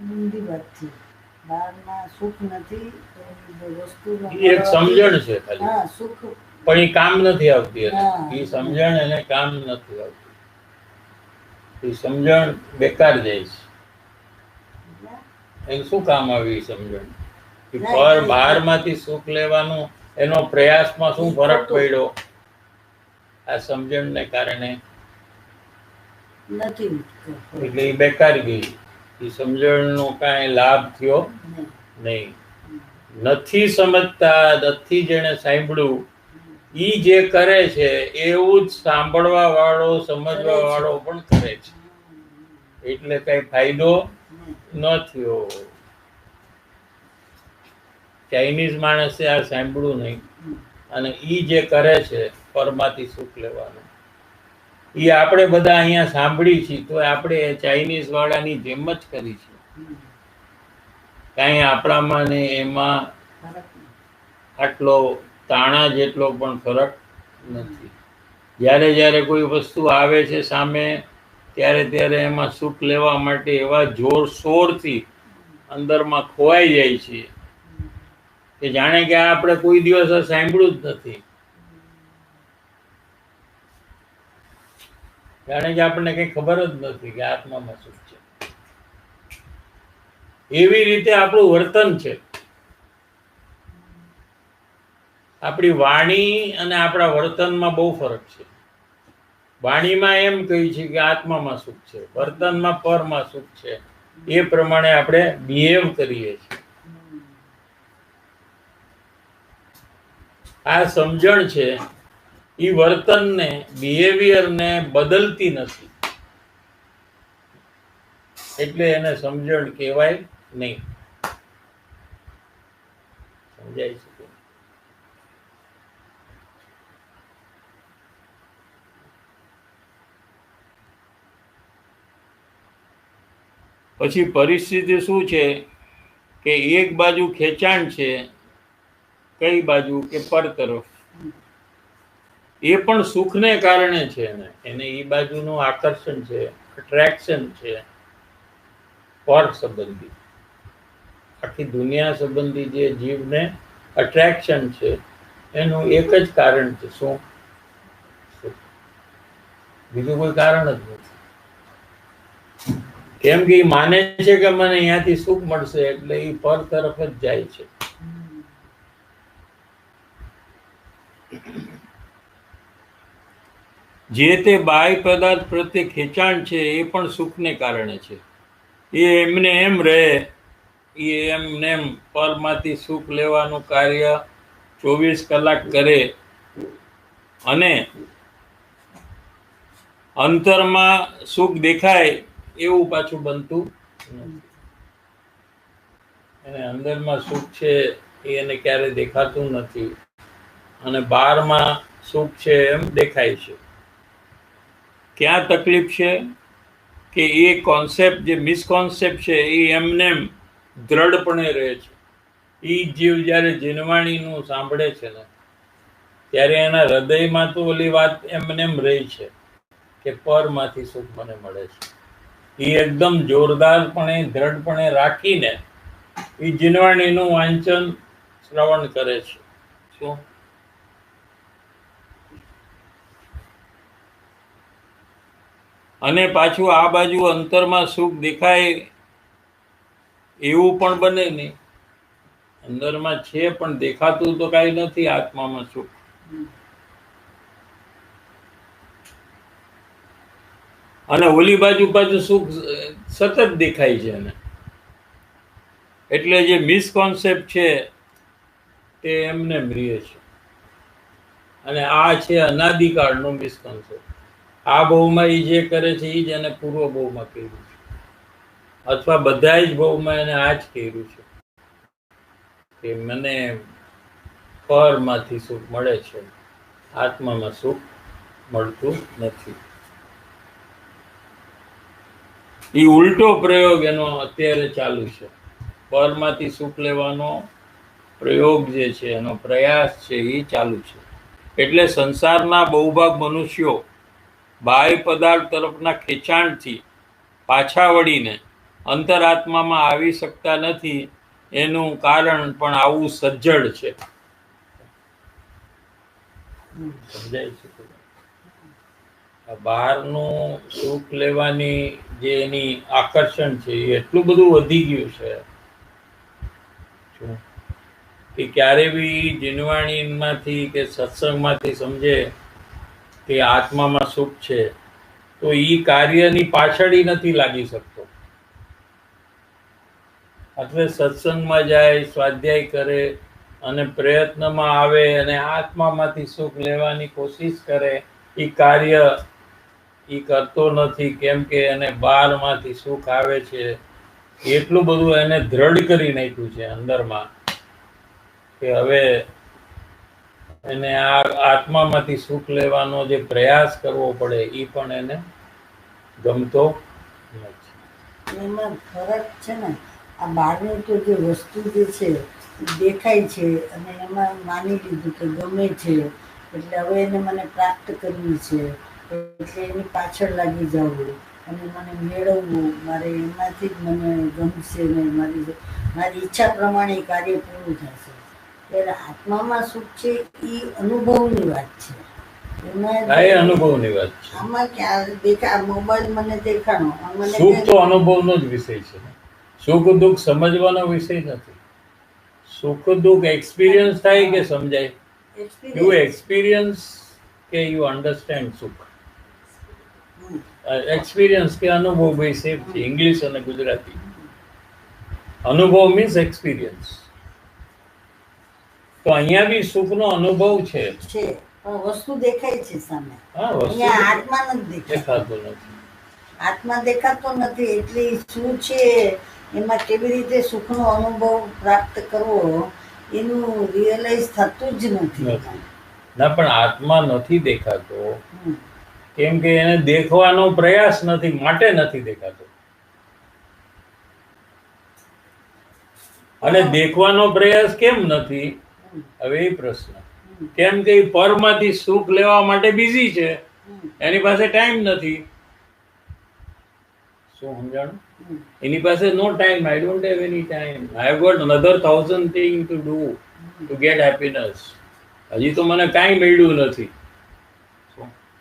ઊંધી વાત છે. બહારમાં સુખ નથી તો વસ્તુનો એક સમજણ છે ખાલી, હા સુખ પણ એ કામ નથી આવતી. એ સમજણ એને કામ નથી આવતી. એ સમજણ બેકાર જાય છે. એને શું કામ આવી સમજણ? પર બહારમાંથી સુખ લેવાનું એનો પ્રયાસમાં શું ફરક પડ્યો? આ સમજણને કારણે નથી એટલે એ બેકાર ગઈ. એ સમજણનો કાંઈ લાભ થયો નહીં. નથી સમજતા, નથી જેને સાંભળ્યું ઈ જે કરે છે એવું જ સાંભળવા વાળો, સમજવા વાળો પણ કરે છે. એટલે કઈ ફાયદો ન થયો. ચાઇનીઝ માણસે આ સાંભળ્યું નહીં અને ઈ જે કરે છે પરમાથી સુખ લેવાનું, ઈ આપણે બધા અહીંયા સાંભળી છીએ તો આપણે ચાઇનીઝ વાળાની જેમ જ કરી છે. કાંઈ આપણામાં ને એમાં આટલો તાણા જેટલો પણ ફરક નથી. જ્યારે જ્યારે કોઈ વસ્તુ આવે છે સામે ત્યારે ત્યારે એમાં સુખ લેવા માટે એવા જોરશોરથી અંદરમાં ખોવાઈ જાય છે કે જાણે કે આ આપણે કોઈ દિવસ સાંભળ્યું જ નથી, જાણે કે આપણને કઈ ખબર જ નથી કે આત્મામાં સુખ છે. એવી રીતે આપણું વર્તન છે. આપણી વાણી અને આપણા વર્તનમાં બહુ ફરક છે. વાણીમાં એમ કહી છે કે આત્મામાં સુખ છે, વર્તનમાં પરમાં સુખ છે. એ પ્રમાણે આપણે બિહેવ કરીએ છીએ. આ સમજણ છે એ વર્તનને, બિહેવિયરને બદલતી નથી, એટલે એને સમજણ કહેવાય નહીં. સમજાય છે? પછી પરિસ્થિતિ શું છે કે એક બાજુ ખેંચાણ છે, કઈ બાજુ કે પર તરફ, એ પણ સુખને કારણે છે. એને એ બાજુનું આકર્ષણ છે, અટ્રેક્શન છે. પર સંબંધી, આખી દુનિયા સંબંધી જે જીવને અટ્રેક્શન છે એનું એક જ કારણ છે. શું? બીજું કોઈ કારણ જ નથી. કેમ કે એ માને છે કે મને અહીંયાથી સુખ મળશે, એટલે એ પર તરફ જ જાય છે. જે તે બાહ્ય પદાર્થ પ્રત્યે ખેંચાણ છે એ પણ સુખને કારણે છે. એ એમને એમ રહે, એ એમને એમ પરમાંથી સુખ લેવાનું કાર્ય 24 કલાક કરે અને અંતરમાં સુખ દેખાય એવું પાછું બનતું નથી. એને અંદરમાં સુખ છે એ એને ક્યારે દેખાતું નથી, અને બહારમાં સુખ છે એમ દેખાય છે. ક્યાં તકલીફ છે કે એ કોન્સેપ્ટ, જે મિસકોન્સેપ્ટ છે એ એમને એમ દ્રઢપણે રહે છે. એ જીવ જ્યારે જીનવાણીનું સાંભળે છે ને, ત્યારે એના હૃદયમાં તો ઓલી વાત એમને એમ રહી છે કે પરમાંથી સુખ મને મળે છે. એ એકદમ જોરદારપણે, દ્રઢપણે રાખીને એ જીનવાણીનું વાંચન, શ્રવણ કરે છે. શું? અને પાછું આ બાજુ અંતરમાં સુખ દેખાય એવું પણ બને નહીં. અંદરમાં છે પણ દેખાતું તો કાંઈ નથી આત્મામાં સુખ. અને ઓલી બાજુ પાછું સુખ સતત દેખાય છે એને. એટલે જે મિસકોન્સેપ્ટ છે તે એમને રહે છે. અને આ છે અનાદિકાળનો મિસકોન્સેપ્ટ. આ બહુમાં એ જે કરે છે એ જ એને પૂર્વ બહુમાં કર્યું છે, અથવા બધા જ બહુમાં એને આ જ કર્યું છે કે મને પરમાંથી સુખ મળે છે, આત્મામાં સુખ મળતું નથી. એ ઉલટો પ્રયોગ એનો અત્યારે ચાલુ છે. પરમાંથી સુખ લેવાનો પ્રયોગ જે છે, એનો પ્રયાસ છે એ ચાલુ છે. એટલે સંસારના બહુભાગ મનુષ્યો બાહ્ય પદાર્થ તરફના ખેંચાણથી પાછા વળીને અંતરાત્મામાં આવી શકતા નથી. એનું કારણ પણ આવું સજ્જડ છે. સમજાય છે? બહારનું સુખ લેવાની જે એની આકર્ષણ છે એ એટલું બધું વધી ગયું છે કે ક્યારે બી જીનવાણીમાંથી કે સત્સંગમાંથી સમજે કે આત્મામાં સુખ છે તો એ કાર્યની પાછળ નથી લાગી શકતો. એટલે સત્સંગમાં જાય, સ્વાધ્યાય કરે અને પ્રયત્નમાં આવે અને આત્મામાંથી સુખ લેવાની કોશિશ કરે, એ કાર્ય એ કરતો નથી. કેમ કે એને બહારમાંથી સુખ આવે છે. એટલું બધું એને દ્રઢ કરી નાખ્યું છે અંદરમાં કે હવે એને આ આત્મામાંથી સુખ લેવાનો જે પ્રયાસ કરવો પડે એ પણ એને ગમતો નથી. એમાં ફરક છે ને, આ બહારનું તો જે વસ્તુ જે છે દેખાય છે અને એમાં માની લીધું કે ગમે છે, એટલે હવે એને મને પ્રાપ્ત કરવી છે, એટલે એની પાછળ લાગી જવું અને મને મેળવવું, મારે એમાંથી જ મને ગમશે ને મારી ઈચ્છા પ્રમાણે કાર્ય પૂરું થશે. ત્યારે આત્મામાં સુખ છે એ અનુભવની વાત છે. એમાં આ એ અનુભવની વાત છે. આમાં ક્યાં દેખા મોબાઈલ મને દેખાણો આ મને સુખ તો અનુભવનો જ વિષય છે. સુખ દુઃખ સમજવાનો વિષય નથી. સુખ દુઃખ એક્સપિરિયન્સ થાય કે સમજાય? યુ એક્સપિરિયન્સ કે યુ અન્ડરસ્ટેન્ડ સુખ? એક્સપિરિયન્સ કે અનુભવ બે સેમ છે, ઇંગ્લિશ અને ગુજરાતી. અનુભવ મીન્સ એક્સપિરિયન્સ. તો અહીંયા બી સુખનો અનુભવ છે, પણ વસ્તુ દેખાય છે સામે. હા, અહીંયા આત્મા નથી દેખાતો નથી. આત્મા દેખાતો નથી એટલે શું છે એમાં કેવી રીતે સુખનો અનુભવ પ્રાપ્ત કરવો એનું રિયલાઇઝ થતું જ નથી. ના, પણ આત્મા નથી દેખાતો કેમ કે એને દેખવાનો પ્રયાસ નથી, માટે નથી દેખાતો. અને દેખવાનો પ્રયાસ કેમ નથી? હવે એ પ્રશ્ન. કેમ કે પરમાંથી સુખ લેવા માટે બિઝી છે, એની પાસે ટાઈમ નથી. શું સમજાણું? એની પાસે no time. I don't have any time. I have got another 1000 thing to do to get happiness. હજી તો મને કાંઈ મળ્યું નથી.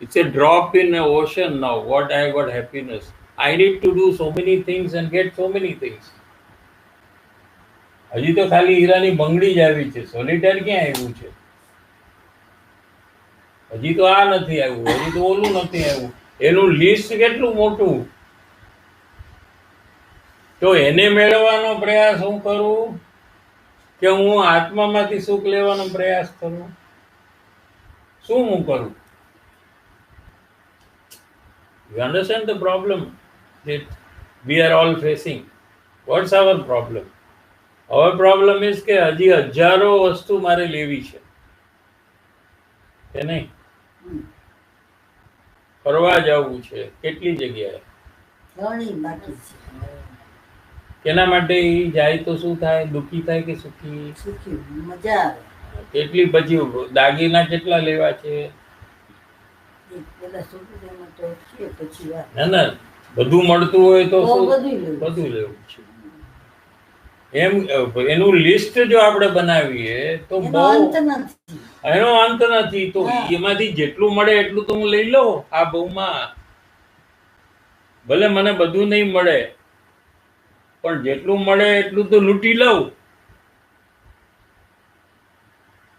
It's a drop in the ocean now. What I got happiness. I need to do so many things and get so many things. હજી તો ખાલી હીરાની બંગડી જ આવી છે, સોલિટેર ક્યાં આવ્યું છે? હજી તો આ નથી આવ્યું, હજી તો ઓલું નથી આવ્યું. એનું લિસ્ટ કેટલું મોટું. તો એને મેળવવાનો પ્રયાસ હું કરું કે હું આત્મામાંથી સુખ લેવાનો પ્રયાસ કરું? શું હું કરું? You understand the problem that we are all facing? What's our problem? Our problem is કે હજી હજારો વસ્તુ મારે લેવી છે કે નહીં? ફરવા જવું છે કેટલી જગ્યાએ, કેના માટે જાય તો શું થાય? દુઃખી થાય કે સુખી? સુખી, મજા આવે. કેટલી પછી દાગીના કેટલા લેવા છે? ના ના, બધું મળતું હોય તો બધું લેવું છે એમ. એનું લિસ્ટ જો આપણે બનાવીએ તો બહુ એનો અંત નથી. તો એમાંથી જેટલું મળે એટલું તો હું લઈ લઉં આ બહુમાં. ભલે મને બધું નહીં મળે પણ જેટલું મળે એટલું તો લૂંટી લઉં.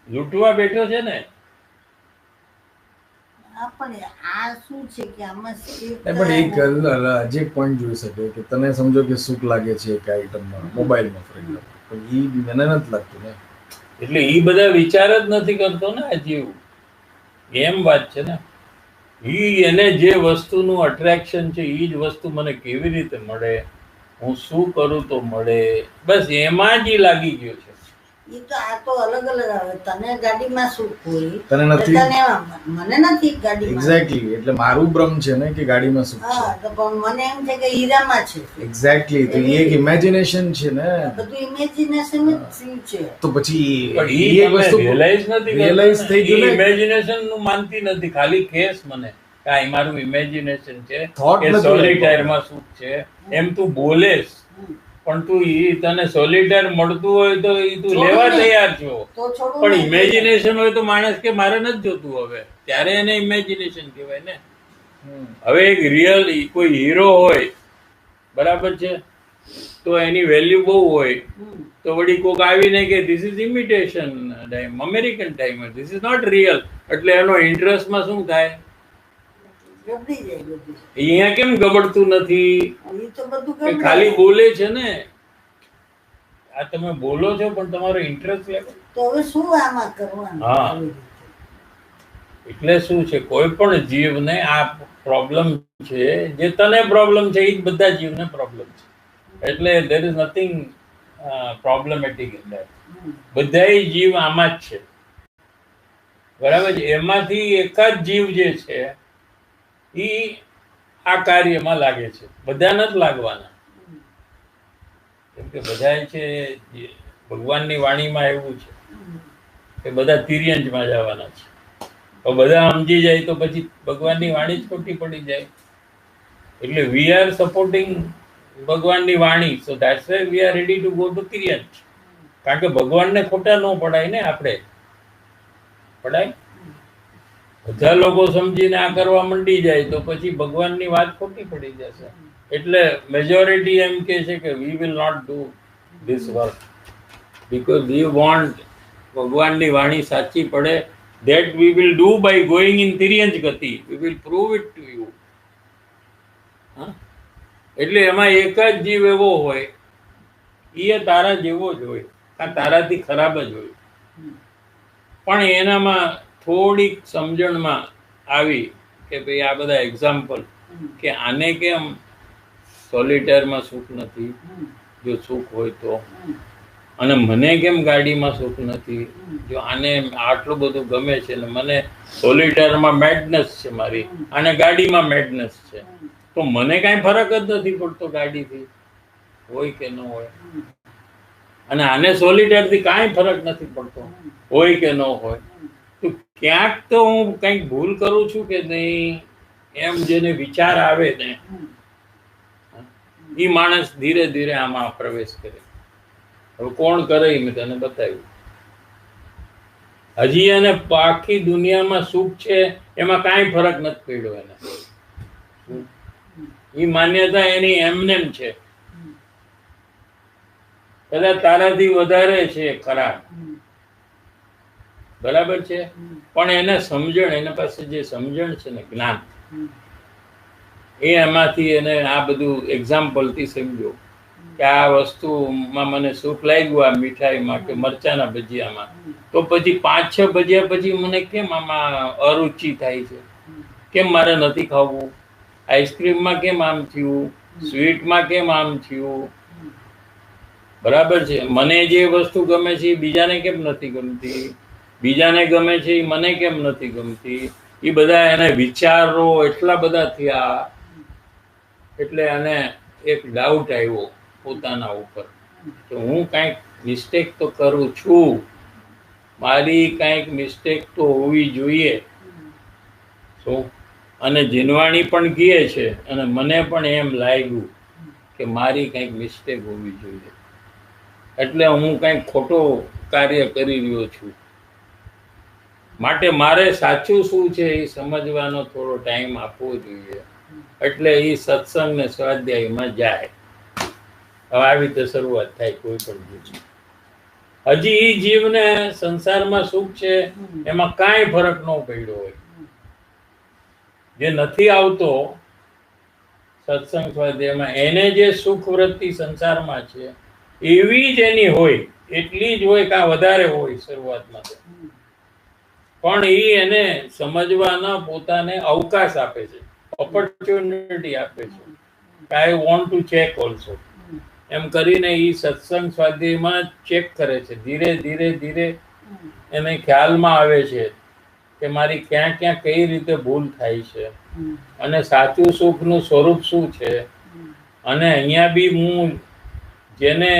લૂંટવા બેઠો છે ને. પણ એક હજી એક પોઈન્ટ જોઈ શકે કે તને સમજો કે સુખ લાગે છે એક આઈટમમાં, મોબાઈલમાં ફોર એક્ઝામ્પલ, પણ એ મને નથી લાગતું ને. એટલે એ બધા વિચાર જ નથી કરતો ને આ જીવ. એમ વાત છે ને. એને જે વસ્તુનું અટ્રેક્શન છે એ જ વસ્તુ મને કેવી રીતે મળે, હું શું કરું તો મળે, બસ એમાં જ લાગી ગયો છે. એ તો આ તો અલગ અલગ આવે. તને ગાડીમાં સુખ હોય, તને નથી, મને નથી ગાડીમાં. એક્ઝેક્ટલી. એટલે મારું ભ્રમ છે ને કે ગાડીમાં સુખ છે. હા, તો પણ મને એમ છે કે હીરામાં છે. એક્ઝેક્ટલી. તો એ એક ઇમેજિનેશન છે ને. બધું ઇમેજિનેશન જ છે. તો પછી એ એક વસ્તુ રિયલાઇઝ થઈ ગયું. ઇમેજિનેશન નું માનતી નથી, ખાલી કેસ મને કાઈ મારું ઇમેજિનેશન છે કે સોલિટેરમાં સુખ છે એમ તું બોલેસ. પણ તું તને સોલિટેર મળતું હોય તો તું લેવા તૈયાર છો, પણ ઇમેજિનેશન હોય તો માણસ કે મારે નથી જોતું હવે, ત્યારે એને ઇમેજિનેશન કહેવાય ને. હવે એક રિયલ કોઈ હીરો હોય, બરાબર છે, તો એની વેલ્યુ બહુ હોય, તો વળી કોક આવીને કે this is imitation time, American time, this is not real, એટલે એનો ઇન્ટરેસ્ટમાં શું થાય? અહીંયા કેમ ગબડતું નથી? ખાલી બોલે છે ને. આ તમે બોલો છો પણ તમારો ઇન્ટરેસ્ટ લે તો હવે શું આમાં કરવાનું? હા, એટલે શું છે, કોઈ પણ જીવને આ પ્રોબ્લેમ છે. જે તને પ્રોબ્લેમ છે એ જ બધા જીવને પ્રોબ્લેમ છે. એટલે there is nothing problematic in that. બધાય જીવ આમાં જ છે, બરાબર છે. એમાંથી એક જ જીવ જે છે એ આ કાર્યમાં લાગે છે. બધા નથી લાગવાના. કેમ કે બધા છે, ભગવાનની વાણીમાં એવું છે કે બધા તિર્યંજમાં જવાના છે. તો બધા સમજી જાય તો પછી ભગવાનની વાણી જ ખોટી પડી જાય. એટલે વી આર સપોર્ટિંગ ભગવાનની વાણી, so that's why we are ready to go to તિર્યંજ. કારણ કે ભગવાનને ખોટા ન પડાય ને, આપણે પડાય. બધા લોકો સમજીને આ કરવા માંડી જાય તો પછી ભગવાનની વાત ખોટી પડી જશે. એટલે મેજોરિટી એમ કે છે કે we will not do this work because we want ભગવાનની વાણી સાચી પડે. That we will do by going in તિર્યંજ ગતિ. We will prove it to you. એટલે એમાં એક જ જીવ એવો હોય, એ તારા જેવો જ હોય, આ તારાથી ખરાબ જ હોય, પણ એનામાં થોડીક સમજણમાં આવી કે ભાઈ આ બધા એક્ઝામ્પલ કે આને કેમ સોલિટેરમાં સુખ નથી, જો સુખ હોય તો, અને મને કેમ ગાડીમાં સુખ નથી, જો આને આટલું બધું ગમે છે ને મને સોલિટેરમાં મેડનેસ છે મારી, આને ગાડીમાં મેડનેસ છે, તો મને કાંઈ ફરક જ નથી પડતો ગાડીથી હોય કે ન હોય, અને આને સોલિટેરથી કાંઈ ફરક નથી પડતો હોય કે ન હોય. તો ક્યાંક તો હું કંઈક ભૂલ કરું છું કે નહીં, એમ જેને વિચાર આવે ને એ માણસ ધીરે ધીરે આમાં પ્રવેશ કરે. હવે કોણ કરે એ મેં તને બતાવ્યું. હજી એને આખી દુનિયામાં સુખ છે એમાં કાંઈ ફરક નથી પડ્યો એને. એ માન્યતા એની એમનેમ છે, કદાચ તારાથી વધારે છે ખરાબ, બરાબર છે, પણ એને સમજણ, એના પાસે જે સમજણ છે ને જ્ઞાન, એ એમાંથી એને આ બધું એક્ઝામ્પલથી સમજ્યો કે આ વસ્તુમાં મને સુખ લાગ્યું, આ મીઠાઈમાં કે મરચાના ભજીયામાં, તો પછી 5-6 ભજીયા પછી મને કેમ આમાં અરુચિ થાય છે, કેમ મારે નથી ખાવું, આઈસ્ક્રીમમાં કેમ આમ થયું, સ્વીટમાં કેમ આમ થયું, બરાબર છે. મને જે વસ્તુ ગમે છે એ બીજાને કેમ નથી ગમતી, બીજાને ગમે છે એ મને કેમ નથી ગમતી, એ બધા એને વિચારો એટલા બધા થયા, એટલે એને એક ડાઉટ આવ્યો પોતાના ઉપર કે હું કાંઈક મિસ્ટેક તો કરું છું, મારી કાંઈક મિસ્ટેક તો હોવી જોઈએ. શું? અને જીનવાણી પણ કહે છે અને મને પણ એમ લાગ્યું કે મારી કંઈક મિસ્ટેક હોવી જોઈએ, એટલે હું કંઈક ખોટો કાર્ય કરી રહ્યો છું. માટે મારે સાચું શું છે એ સમજવાનો થોડો ટાઈમ આપવો જોઈએ. એટલે એ સત્સંગ ને સ્વાધ્યાયમાં જાય. હવે આવી રીતે શરૂઆત થાય કોઈ પણ જીવ. હજી એ જીવને સંસારમાં સુખ છે એમાં કાંઈ ફરક ન પડ્યો હોય, જે નથી આવતો સત્સંગ સ્વાધ્યાયમાં, એને જે સુખ વૃત્તિ સંસારમાં છે એવી જ એની હોય, એટલી જ હોય કાં વધારે હોય શરૂઆતમાં તો, પણ એ એને સમજવાના પોતાને અવકાશ આપે છે, ઓપોર્ચ્યુનિટી આપે છે. I want to check also, એમ કરીને એ સત્સંગ સ્વાધ્યાયમાં ચેક કરે છે. ધીરે ધીરે ધીરે એને ખ્યાલમાં આવે છે કે મારી ક્યાં ક્યાં કઈ રીતે ભૂલ થાય છે, અને સાચું સુખનું સ્વરૂપ શું છે. અને અહીંયા બી હું જેને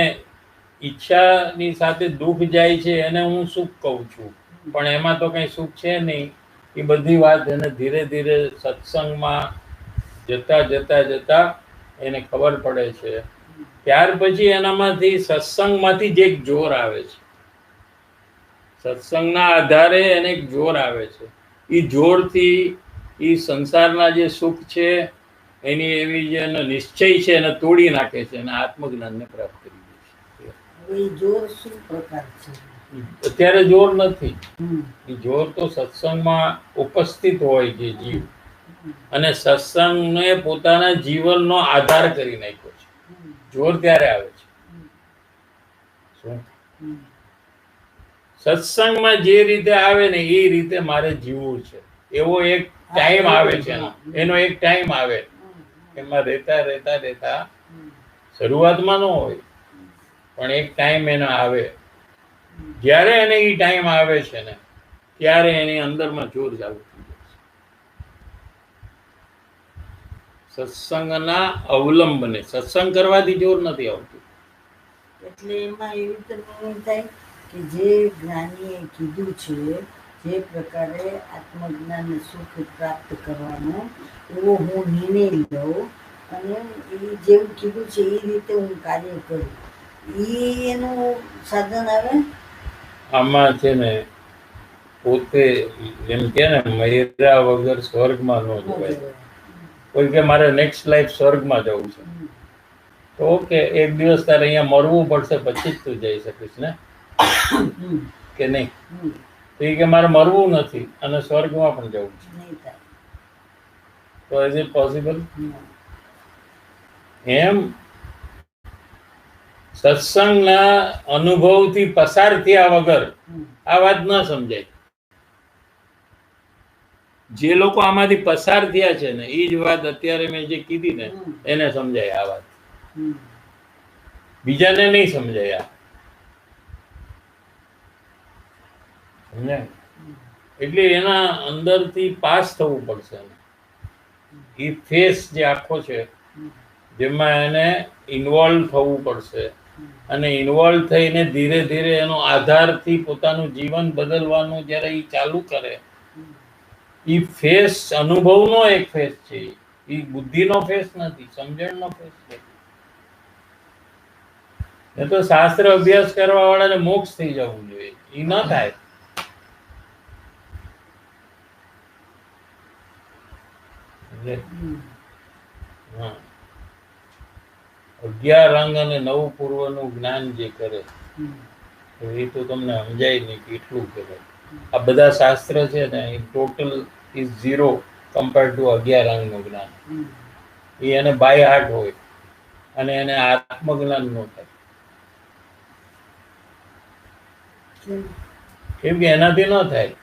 ઈચ્છાની સાથે દુઃખ જાય છે એને હું સુખ કહું છું, પણ એમાં તો કંઈ સુખ છે નહીં. એ બધી વાત એને ધીરે ધીરે સત્સંગમાં જતા જતા જતા એને ખબર પડે છે. ત્યાર પછી એનામાંથી સત્સંગમાંથી જ એક જોર આવે છે, સત્સંગના આધારે એને એક જોર આવે છે. એ જોરથી એ સંસારના જે સુખ છે એની એવી જે એનો નિશ્ચય છે એને તોડી નાખે છે અને આત્મજ્ઞાનને પ્રાપ્ત કરી દે છે. એ જોર શું પ્રકાર છે? અત્યારે જોર નથી, એ જોર તો સત્સંગમાં ઉપસ્થિત હોય જે જીવ, અને સત્સંગને પોતાના જીવનનો આધાર કરી નાખ્યો છે. જોર ત્યારે આવે છે શું? સત્સંગમાં જે રીતે આવે ને એ રીતે મારે જીવવું છે, એવો એક ટાઈમ આવે છે. એનો એક ટાઈમ આવે એમાં રહેતા રહેતા રહેતા, શરૂઆતમાં ન હોય પણ એક ટાઈમ એનો આવે. જ્યારે એને એ ટાઈમ આવે છે ને ત્યારે એની અંદરમાં જોર ચાલુ થઈ જાય છે. સત્સંગના અવલંબને, સત્સંગ કરવાથી જોર નથી આવતું. એટલે એમાં એવી રીતે નિર્ણય થાય કે જે જ્ઞાનીએ કીધું છે જે પ્રકારે આત્મજ્ઞાન સુખ પ્રાપ્ત કરવાનો એવો હું નિર્ણય લઉં અને એ જેમ કીધું છે એ રીતે હું કાર્ય કરું. ઈ એનું સાધન આવે. આમાં છે ને પોતે એમ કે ને મહિરા વગર સ્વર્ગમાં ન જવાય. કોઈ કે મારે નેક્સ્ટ લાઈફ સ્વર્ગમાં જવું છે, તો ઓકે, એક દિવસ તારે અહીંયા મરવું પડશે પછી જ તું જઈ શકીશ ને, કે નહીં? તો એ કે મારે મરવું નથી અને સ્વર્ગમાં પણ જવું છે, નહીં થાય. તો ઇઝ ઇટ પોસિબલ? એમ સત્સંગના અનુભવથી પસાર થયા વગર આ વાત ન સમજાય. જે લોકો આમાંથી પસાર થયા છે ને એ જ વાત અત્યારે મેં જે કીધી ને એને સમજાય આ વાત, બીજાને નહીં સમજાય. આ સમજાય? એટલે એના અંદરથી પાસ થવું પડશે. એ ફેસ જે આખો છે જેમાં એને ઇન્વોલ્વ થવું પડશે, અને ઇન્વોલ્વ થઈને ધીરે ધીરે એનો આધારથી પોતાનું જીવન બદલવાનું જ્યારે એ ચાલુ કરે, એ ફેસ અનુભવનો એક ફેસ છે, એ બુદ્ધિનો ફેસ નથી, સમજણનો ફેસ છે. એ તો શાસ્ત્ર અભ્યાસ કરવા વાળાને મોક્ષ થઈ જવું જોઈએ, એ ન થાય. હા, 11 અંગ અને 9 પૂર્વનું જ્ઞાન જે કરે એ તો તમને સમજાય નહીં કેટલું કરે. આ બધા શાસ્ત્ર છે ને એ ટોટલ ઇઝ 0 કમ્પેર્ડ ટુ 11 અંગનું જ્ઞાન. એ એને બાય હાર્ટ હોય અને એને આત્મજ્ઞાન ન થાય, કેમ કે એનાથી ન થાય.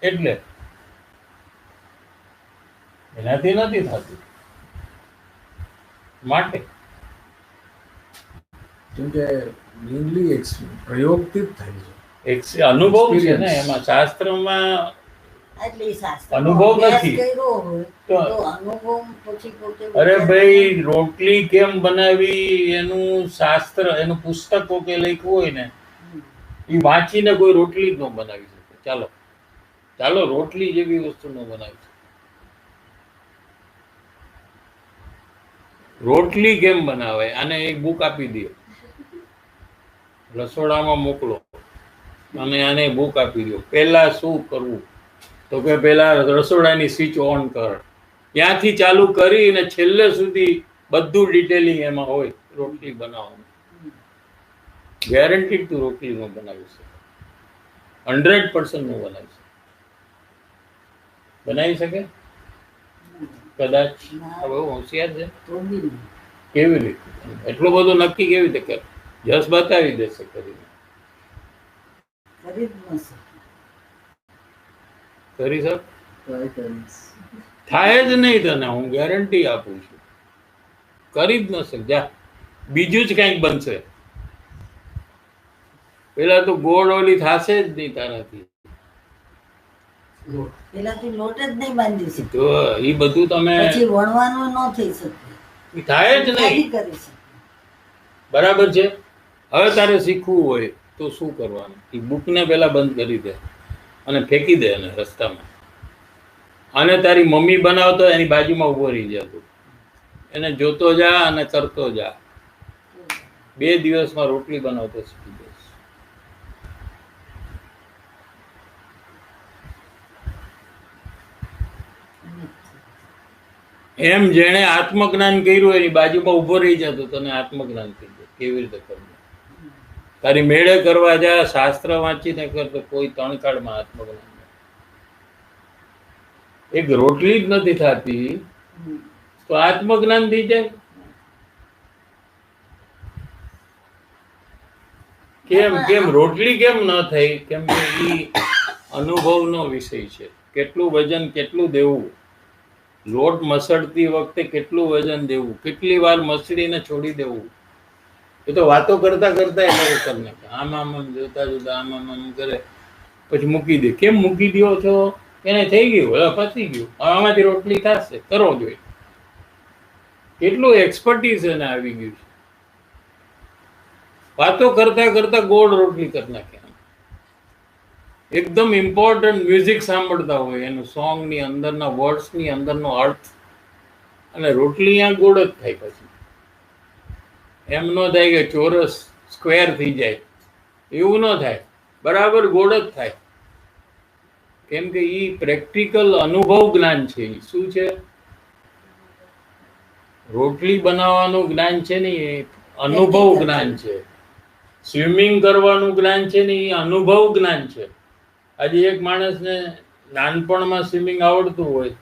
એટલે એનાથી નથી થતું માટે કેમકે મેઇનલી પ્રયોગથી જ થાય છે. એક અનુભવ છે ને એમાં. શાસ્ત્રમાં એટલે ઈ શાસ્ત્ર અનુભવ નથી. કર્યો હોય તો તો અનુભવ પછી પોતે અરે ભાઈ, રોટલી કેમ બનાવી એનું શાસ્ત્ર, એનું પુસ્તકો કે લખ્યું હોય ને એ વાંચીને કોઈ રોટલી જ ન બનાવી શકે. ચાલો ચાલો, રોટલી જેવી વસ્તુ ન બનાવી શકે. રોટલી કેમ બનાવે આને એક બુક આપી દે, રસોડામાં મોકલો અને આને બુક આપી દો. પહેલા શું કરવું? તો કે પહેલા રસોડાની સ્વિચ ઓન કર, ત્યાંથી ચાલુ કરીને છેલ્લે સુધી બધું ડિટેલિંગ એમાં હોય રોટલી બનાવવાનું. ગેરંટી તું રોટલી નો બનાવી શકે, 100% નો બનાવી શકે. બનાવી શકે કદાચ. હવે હોશિયાર છે. તો બી નહીં. કેવી રીતે? એટલું બધું નક્કી કેવી રીતે કરે? જસ બતાવી દેશે કરીને. કરી જ ન શકે. કરી શક? થાય જ નહીં તને, હું ગેરંટી આપું છું. કરી જ ન શક. જા, બીજું જ કંઈક બનશે. પેલા તો ગોળ ઓલી થશે જ નહીં તારાથી. પેલાથી લોટ જ નહીં બાંધી શકે, તો એ બધું તમે પછી વણવાનું ન થઈ શકે, ઈ થાય જ નહીં. નહીં કરી શકે. બરાબર છે. હવે તારે શીખવું હોય તો શું કરવાનું? એ બુકને પહેલા બંધ કરી દે અને ફેંકી દે એને રસ્તામાં. અને તારી મમ્મી બનાવતો એની બાજુમાં ઊભો રહી જતો, એને જોતો જા અને કરતો જા. 2 દિવસમાં રોટલી બનાવતો શીખી જઈશ. એમ જેણે આત્મજ્ઞાન કર્યું એની બાજુમાં ઊભો રહી જતો, તને આત્મજ્ઞાન થઈ જાય. કેવી રીતે કરવું? તારી મેળે કરવા જા, શાસ્ત્ર વાંચીને કર, તો કોઈ તણકાળમાં આત્મજ્ઞાન નથી. એક રોટલી જ નથી થતી તો આત્મજ્ઞાન થઈ જાય કેમ? કેમ રોટલી કેમ ન થઈ? કેમ કે ઈ અનુભવનો વિષય છે. કેટલું વજન કેટલું દેવું, લોટ મસળતી વખતે કેટલું વજન દેવું, કેટલી વાર મસળીને છોડી દેવું, એ તો વાતો કરતા કરતા એ લોકો કરી નાખે. આમ આમ જોતા જોતા આમ આમ આમ કરે, પછી મૂકી દે. કેમ મૂકી દો છો? એને થઈ ગયું, હવે પતી ગયું, હવે આમાંથી રોટલી થશે, કરવો જોઈએ. કેટલું એક્સપર્ટીઝ એને આવી ગયું છે. વાતો કરતા કરતા ગોળ રોટલી કરી નાખે. એકદમ ઇમ્પોર્ટન્ટ મ્યુઝિક સાંભળતા હોય, એનું સોંગની અંદરના વર્ડ્સની અંદરનો અર્થ, અને રોટલી અહીંયા ગોળ જ થાય પછી. એમ ન થાય કે ચોરસ સ્ક્વેર થઈ જાય, એવું ન થાય, બરાબર ગોળ જ થાય. કેમ કે એ પ્રેક્ટિકલ અનુભવ જ્ઞાન છે. ઈ શું છે? રોટલી બનાવવાનું જ્ઞાન છે ને એ અનુભવ જ્ઞાન છે. સ્વિમિંગ કરવાનું જ્ઞાન છે ને એ અનુભવ જ્ઞાન છે. આજે એક માણસને નાનપણમાં સ્વિમિંગ આવડતું હોય,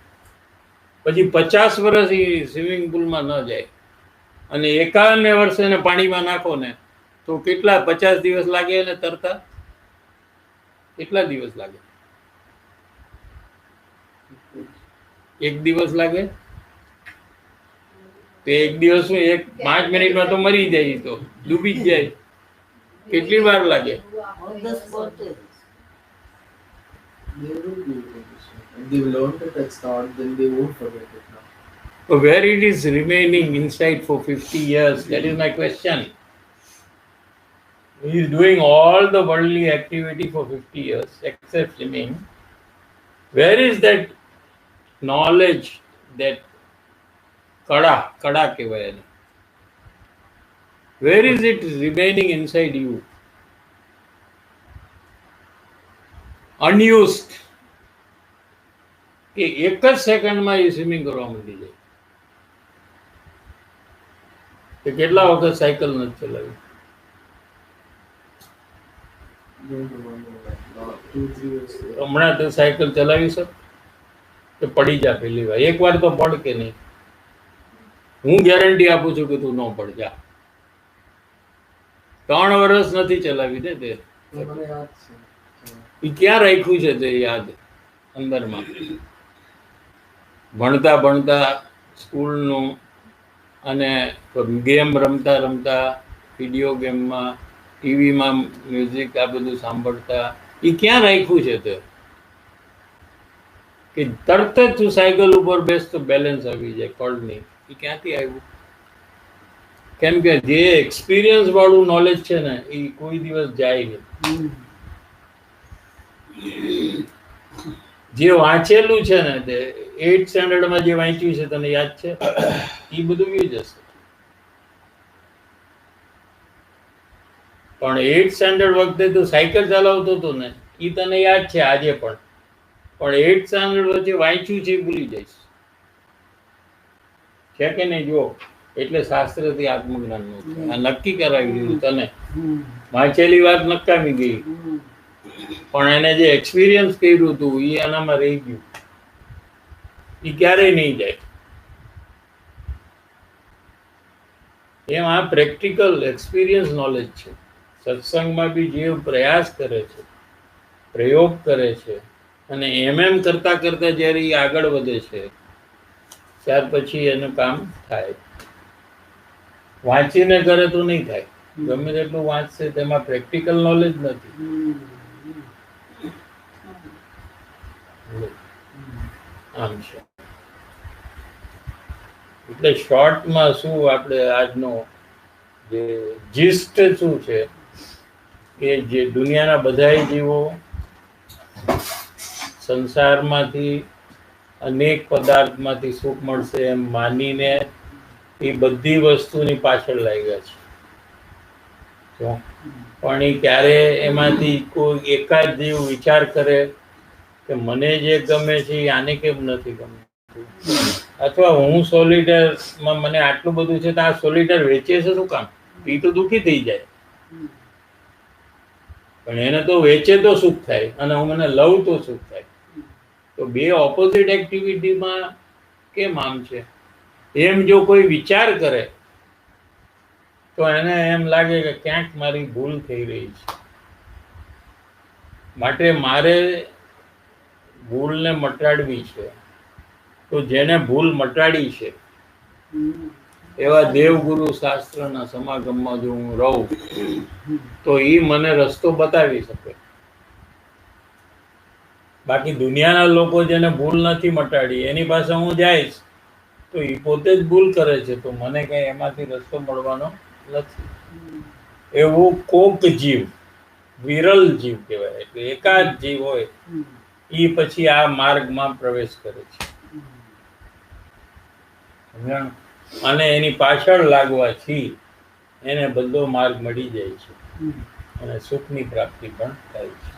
પછી 50 વર્ષ એ સ્વિમિંગ પુલમાં ન જાય, અને 51 વર્ષે એને પાણીમાં નાખો ને તો કેટલા 50 દિવસ લાગે એને તરતા? કેટલા દિવસ લાગે? એક દિવસ લાગે? તો એક દિવસ શું, 5 મિનિટમાં તો મરી જાય, તો ડૂબી જ જાય. કેટલી વાર લાગે? They will be able to swim. And they've learned it at start, then they won't forget it now. So where it is remaining inside for 50 years? That is my question. He is doing all the worldly activity for 50 years except swimming. Where is that knowledge, that kada kehvaye એને? Where is it remaining inside you? Unused. કે એક જ સેકન્ડમાં એ swimming કરવા માંડી જાય. કે કેટલા વખત સાયકલ નથી ચલાવી? Don't remember that. 2-3 years ago. હમણાં તો સાયકલ ચલાવી શક કે પડી જા પહેલી વાર? એક વાર તો પડ કે નહીં? હું ગેરંટી આપું છું કે તું ન પડ જા. 3 વર્ષ નથી ચલાવી દે તે. મને યાદ છે. એ ક્યાં રાખ્યું છે તે યાદ અંદરમાં? ભણતા ભણતા સ્કૂલનું અને ગેમ રમતા રમતા, વિડીયો ગેમમાં, ટીવીમાં મ્યુઝિક આ બધું સાંભળતા, એ ક્યાં રાખ્યું છે તે? કે તરત જ તું સાયકલ ઉપર બેસ તો બેલેન્સ આવી જાય પળની. એ ક્યાંથી આવ્યું? કેમ કે જે એક્સપિરિયન્સ વાળું નોલેજ છે ને એ કોઈ દિવસ જાય નહીં. જે વાંચેલું છે ને તે 8th સ્ટાન્ડર્ડમાં જે વાંચ્યું છે તને યાદ છે? એ બધું ગયું જશે. પણ 8th સ્ટાન્ડર્ડ વખતે તું સાયકલ ચલાવતો હતો ને એ તને યાદ છે આજે પણ. પણ 8th સ્ટાન્ડર્ડ વચ્ચે વાંચ્યું છે એ ભૂલી જઈશ. છે કે નહીં? જો એટલે શાસ્ત્રથી આત્મજ્ઞાન નું છે. આ નક્કી કરાવી દીધું તને. વાંચેલી વાત નકામી ગઈ, પણ એને જે એક્સપિરિયન્સ કર્યું હતું એ આનામાં રહી ગયું. એ ક્યારેય નહીં જાય. એમ આ પ્રેક્ટિકલ એક્સપિરિયન્સ નોલેજ છે. સત્સંગમાં બી જે પ્રયાસ કરે છે, પ્રયોગ કરે છે, અને એમ કરતા કરતા જ્યારે એ આગળ વધે છે ત્યાર પછી એનું કામ થાય. વાંચીને કરે તો નહીં થાય. ગમે તેટલું વાંચશે તેમાં પ્રેક્ટિકલ નોલેજ નથી. આમ છે. એટલે શોર્ટમાં શું આપણે આજનો જે જીસ્ટ શું છે કે જે દુનિયાના બધાય જીવો સંસારમાંથી અનેક પદાર્થમાંથી સુખ મળશે એમ માનીને એ બધી વસ્તુની પાછળ લાગ્યા છે. પણ એ ક્યારે એમાંથી કોઈ એકાદ જીવ વિચાર કરે કે મને જે ગમે છે એ આને કેમ નથી ગમતું, અથવા હું સોલિટરમાં મને આટલું બધું છે તો આ સોલિટર વેચે છે શું કામ? એ તો દુઃખી થઈ જાય. પણ એને તો વેચે તો સુખ થાય, અને હું મને લઉં તો સુખ થાય. તો બે ઓપોઝિટ એક્ટિવિટીમાં કેમ આમ છે? એમ જો કોઈ વિચાર કરે તો એને એમ લાગે કે ક્યાંક મારી ભૂલ થઈ રહી છે, માટે મારે ભૂલને મટાડવી છે. તો જેને ભૂલ મટાડી છે એવા દેવગુરુ શાસ્ત્રના સમાગમમાં જો હું રહું તો એ મને રસ્તો બતાવી શકે. બાકી દુનિયાના લોકો જેને ભૂલ નથી મટાડી એની પાસે હું જઈશ તો એ પોતે જ ભૂલ કરે છે, તો મને કઈ એમાંથી રસ્તો મળવાનો નથી. એવું કોક જીવ, વિરલ જીવ કહેવાય, એટલે એકાદ જીવ હોય એ પછી આ માર્ગમાં પ્રવેશ કરે છે. અને એની પાછળ લાગવાથી એને બધો માર્ગ મળી જાય છે હમ. અને સુખની પ્રાપ્તિ પણ થાય છે.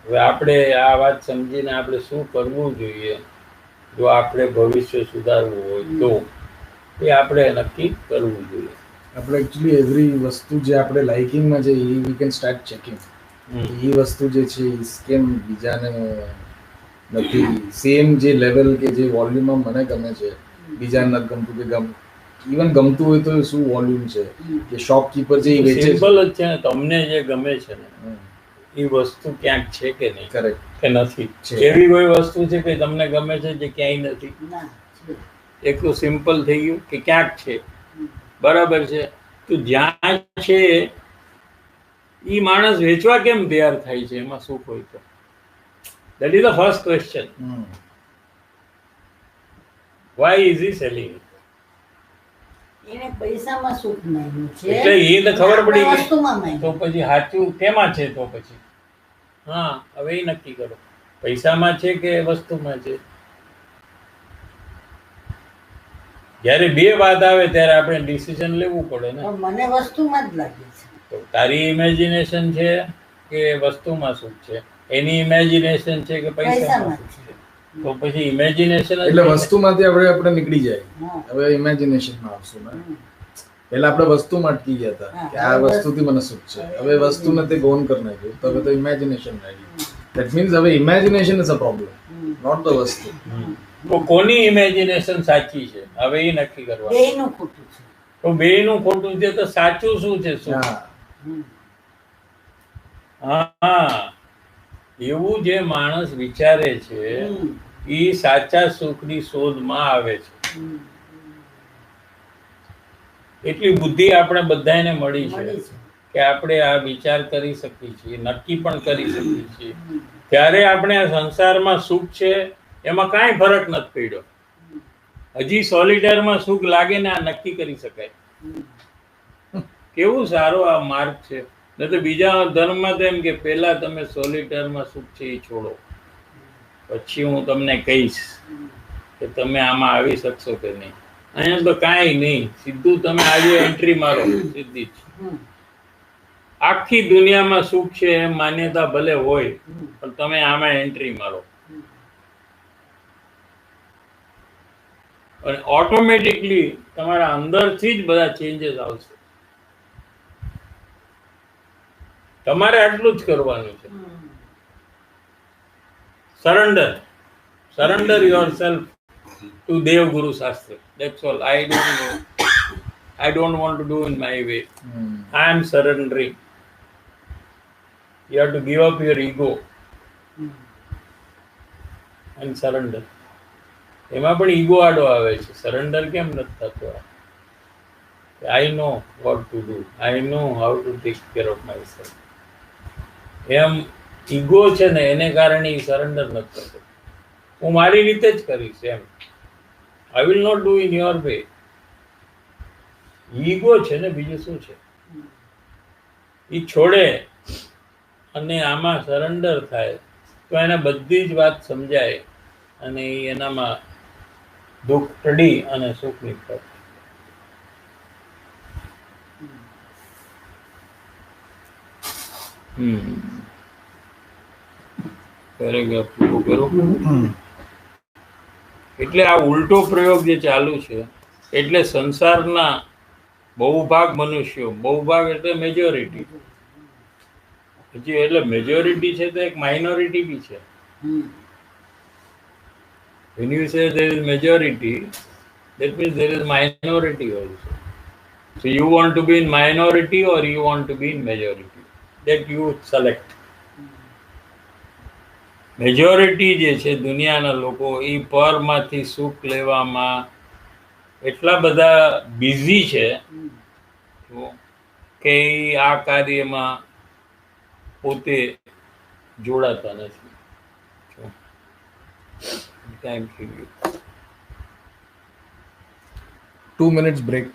હવે આપણે આ વાત સમજીને આપણે શું કરવું જોઈએ જો આપણે ભવિષ્ય સુધારવું હોય તો એ આપણે નક્કી કરવું જોઈએ. આપણે એકચ્યુઅલી એવરી વસ્તુ જે આપણે લાઇકિંગમાં છે એ વી કેન સ્ટાર્ટ ચેકિંગ. એ વસ્તુ જે છે એ કેમ બીજાને નથી સેમ જે લેવલ કે જે વોલ્યુમમાં મને ગમે છે બીજાને નથી ગમતું કે ઇવન ગમતું હોય તો શું વોલ્યુમ છે કે શોપકીપર જે વેચે છે સિમ્પલ જ છે ને, તમને જે ગમે છે ને એ વસ્તુ ક્યાંક છે કે નહીં, કરેક્ટ કે નથી? છે. એવી કોઈ વસ્તુ છે કે તમને ગમે છે જે ક્યાંય નથી? ના છે. એટલું સિમ્પલ થઈ ગયું કે ક્યાંક છે. બરાબર છે. તો જ્યાં છે એ માણસ વેચવા કેમ તૈયાર થાય છે એમાં સુખ હોય તો? That is the first question. Why is he selling? એને પૈસામાં સુખ માંગ્યું છે એટલે એ તો ખબર પડી આપણે ગઈ. વસ્તુમાં તો માંગ્યું. પછી સાચું કેમાં છે? તો પછી હા, હવે એ નક્કી કરો, પૈસામાં છે કે વસ્તુમાં છે. જ્યારે બે વાત આવે ત્યારે આપણે ડિસિઝન લેવું પડે ને. પણ મને વસ્તુમાં જ લાગે છે. તો તારી ઇમેજિનેશન છે કે વસ્તુમાં સુખ છે? એની ઇમેજિનેશન છે કે પૈસામાં પૈસામાં સુખ છે? તો પછી ઇમેજિનેશન એટલે વસ્તુમાંથી આપણે નીકળી જાય. હા. હવે ઇમેજિનેશનમાં આવશું ને. હમ. પહેલા આપણે વસ્તુમાં અટકી ગયા હતા હા, કે આ હવે વસ્તુથી મને સુખ છે. હવે વસ્તુને તે ગોન કરી નાખ્યું તો હવે તો ઇમેજિનેશન આવી ગયું. દેટ મીન્સ હવે imagination is a problem, not the વસ્તુ. તો કોની ઇમેજિનેશન સાચી છે હવે એ નક્કી કરવાનું. બેયનું ખોટું છે. તો બેયનું ખોટું છે તો સાચું શું છે? શું? હા, હમ. હા, એવું જે માણસ વિચારે છે હમ. એ સાચા સુખની શોધમાં આવે છે. હમ. એટલી બુદ્ધિ આપણે બધાને મળી છે મળી છે. કે આપણે આ વિચાર કરી શકીએ છીએ, નક્કી પણ કરી શકીએ છીએ. ત્યારે આપણે આ સંસારમાં સુખ છે એમાં કાંઈ ફરક નથી પડ્યો. હજી સોલિટેરમાં સુખ લાગે ને આ નક્કી કરી શકાય. કેવું સારો આ માર્ગ છે. ન તો બીજા ધર્મમાં તો એમ કે પહેલા તમે સોલિટેરમાં સુખ છે એ છોડો, પછી હું તમને કહીશ કે તમે આમાં આવી શકશો કે નહીં. અહીંયા તો કાંઈ નહીં, સીધું તમે આજે એન્ટ્રી મારો, સીધી જ. હમ. આખી દુનિયામાં સુખ છે એમ માન્યતા ભલે હોય પણ તમે આમાં એન્ટ્રી મારો અને ઓટોમેટિકલી તમારા અંદરથી જ બધા ચેન્જીસ આવશે. તમારે આટલું જ કરવાનું છે. સરેન્ડર યોરસેલ્ફ ટુ દેવ ગુરુ શાસ્ત્ર. That's all. I don't want to do in my way. I am surrendering. You have to give up your ego and surrender. એમાં પણ ઈગો આડો આવે છે. સરેન્ડર કેમ નથી થતો? I know what to do, I know how to take care of myself. એમ ego છે ને એને કારણે સરેન્ડર નથી થતો. હું મારી રીતે જ કરીશ એમ. I will not do in your way. Ego છે ને, બીજું શું છે? એ છોડે અને આમાં સરેન્ડર થાય તો એને બધી જ વાત સમજાય અને એ એનામાં દુઃખ ટળી અને સુખની પ્રાપ્તિ. પેરેગ્રાફ પૂરો કરો. એટલે આ ઉલટો પ્રયોગ જે ચાલુ છે એટલે સંસારના બહુભાગ મનુષ્યો, બહુભાગ એટલે મેજોરિટી, હજી એટલે મેજોરિટી છે તો એક માઇનોરિટી બી છે. When you say there is majority, that means there is minority also. So you want to be in minority or you want to be in majority? That you select. Majority જે છે દુનિયાના લોકો એ પરમાંથી સુખ લેવામાં એટલા બધા busy છે કે આ કાર્યમાં પોતે જોડાતા નથી. Thank you. 2 minutes break.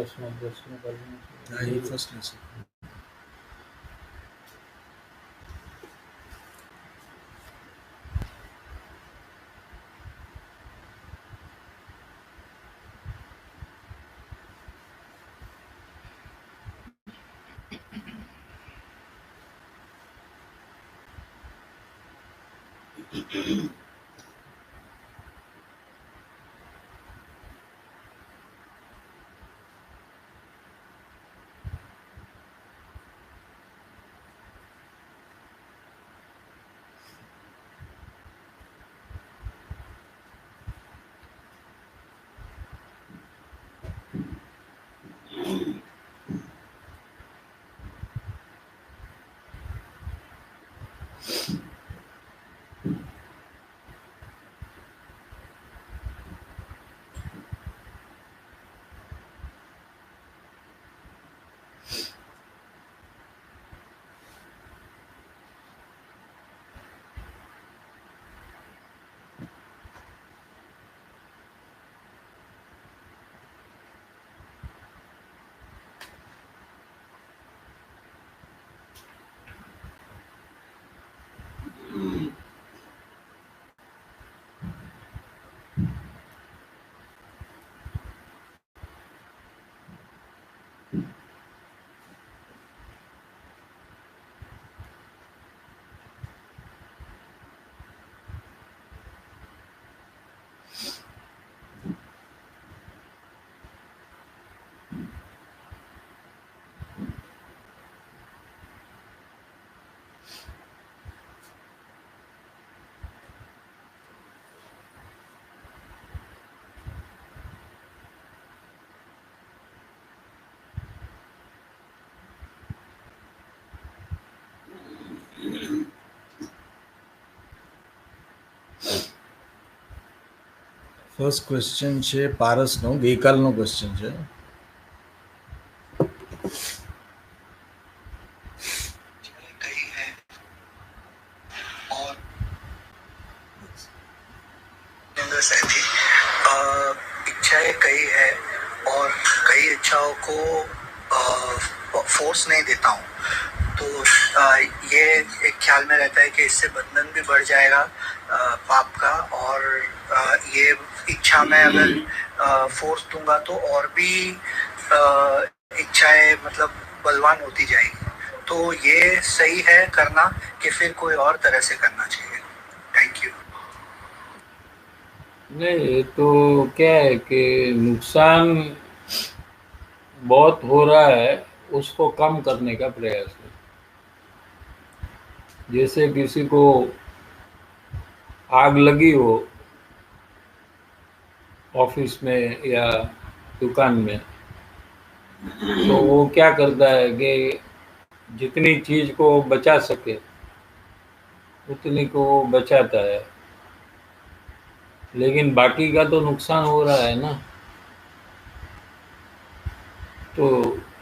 पारस में 10 में कर लेना हाँ, ये चाहिए। First lesson. ફર્સ્ટ ક્વેશ્ચન છે પારસનો, ગઈકાલનો ક્વેશ્ચન છે. इच्छाएं कई है और कई इच्छाओं को फोर्स नहीं देता हूँ, तो ये एक ख्याल में रहता है कि इससे बंधन भी बढ़ जाएगा पाप का, और ये इच्छा में अगर फोर्स दूंगा तो और भी इच्छाएं मतलब बलवान होती जाएगी. तो ये सही है करना कि फिर कोई और तरह से करना चाहिए? Thank you. नहीं, तो क्या है कि नुकसान बहुत हो रहा है, उसको कम करने का प्रयास है. जैसे किसी को आग लगी हो ऑफिस में या दुकान में, तो वो क्या करता है कि जितनी चीज को बचा सके उतनी को वो बचाता है, लेकिन बाकी का तो नुकसान हो रहा है ना. तो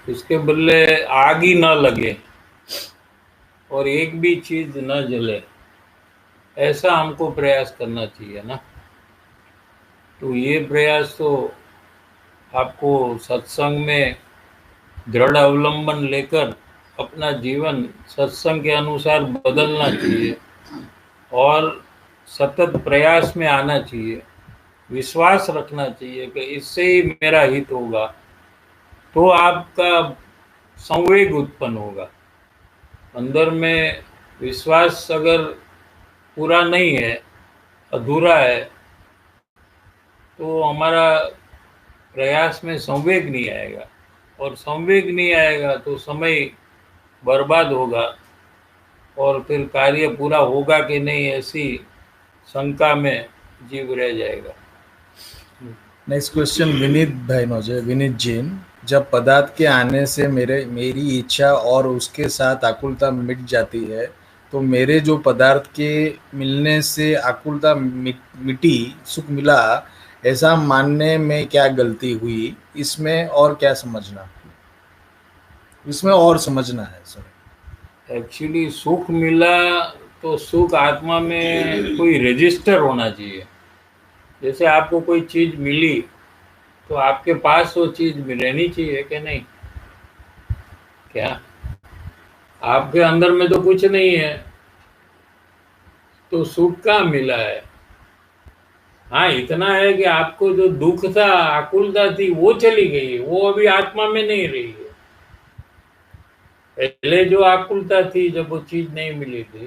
उसके बदले आग ही न लगे और एक भी चीज न जले, ऐसा हमको प्रयास करना चाहिए ना. तो ये प्रयास तो आपको सत्संग में दृढ़ अवलंबन लेकर अपना जीवन सत्संग के अनुसार बदलना चाहिए और सतत प्रयास में आना चाहिए. विश्वास रखना चाहिए कि इससे ही मेरा हित होगा, तो आपका संवेग उत्पन्न होगा. अंदर में विश्वास अगर पूरा नहीं है, अधूरा है, तो हमारा प्रयास में संवेग नहीं आएगा, और संवेग नहीं आएगा तो समय बर्बाद होगा और फिर कार्य पूरा होगा कि नहीं ऐसी शंका में जीव रह जाएगा. नेक्स्ट क्वेश्चन विनीत भाई नो છે, विनीत जैन. जब पदार्थ के आने से मेरी इच्छा और उसके साथ आकुलता मिट जाती है, तो मेरे जो पदार्थ के मिलने से आकुलता मिटी, सुख मिला, ऐसा मानने में क्या गलती हुई? इसमें और क्या समझना, इसमें और समझना है सर. एक्चुअली सुख मिला तो सुख आत्मा में कोई रजिस्टर होना चाहिए. जैसे आपको कोई चीज मिली तो आपके पास वो चीज रहनी चाहिए कि नहीं? क्या आपके अंदर में तो कुछ नहीं है, तो सुख कहाँ मिला है? हाँ, इतना है कि आपको जो दुख था, आकुलता थी, वो चली गई, वो अभी आत्मा में नहीं रही है। पहले जो आकुलता थी जब वो चीज नहीं मिली थी,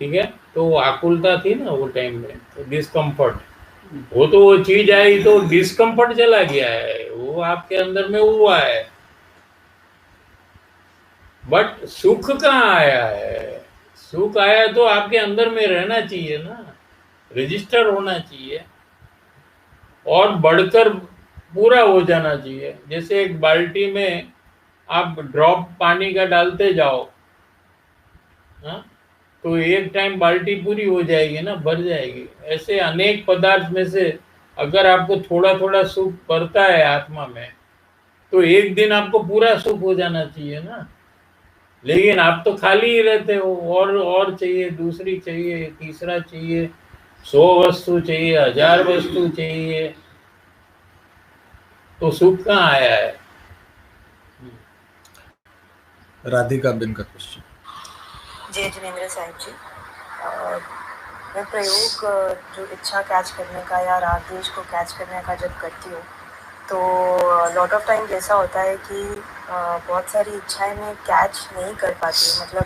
ठीक है, तो वो आकुलता थी ना वो टाइम में, तो डिस्कम्फर्ट, वो तो वो चीज आई तो डिस्कम्फर्ट चला गया है, वो आपके अंदर में हुआ है। बट सुख कहाँ आया है? सुख आया तो आपके अंदर में रहना चाहिए ना, रजिस्टर होना चाहिए और बढ़कर पूरा हो जाना चाहिए। जैसे एक बाल्टी में आप ड्रॉप पानी का डालते जाओ, हाँ, तो एक टाइम बाल्टी पूरी हो जाएगी ना, भर जाएगी। ऐसे अनेक पदार्थ में से अगर आपको थोड़ा थोड़ा सुख पड़ता है आत्मा में, तो एक दिन आपको पूरा सुख हो जाना चाहिए ना। लेकिन आप तो खाली ही रहते हो, और चाहिए, दूसरी चाहिए, तीसरा चाहिए, 100 वस्तु चाहिए, 1000 वस्तु चाहिए, तो सुख कहाँ आया है? राधिका बिन का क्वेश्चन। जय जिनेन्द्र साहिब जी, मैं प्रयोग जो इच्छा कैच करने का या राग द्वेष को कैच करने का जब करती हूँ, तो लॉट ऑफ टाइम ऐसा होता है कि बहुत सारी इच्छाएं मैं कैच नहीं कर पाती, मतलब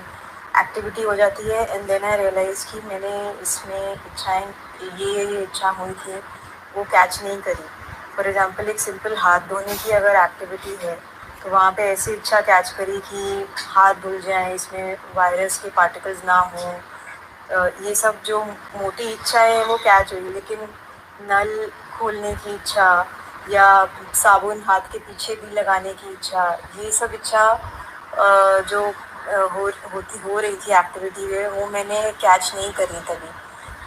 एक्टिविटी हो जाती है एंड देन आई रियलाइज़ कि मैंने इसमें इच्छाएं, ये इच्छा हुई थी, वो कैच नहीं करी। फॉर एग्जांपल, एक सिंपल हाथ धोने की अगर एक्टिविटी है, तो वहाँ पे ऐसी इच्छा कैच करी कि हाथ धुल जाए, इसमें वायरस के पार्टिकल्स ना हों, ये सब जो मोटी इच्छा है वो कैच हुई। लेकिन नल खोलने की इच्छा या साबुन हाथ के पीछे भी लगाने की इच्छा, ये सब इच्छा जो हो रही थी एक्टिविटी में, वो मैंने कैच नहीं करी तभी।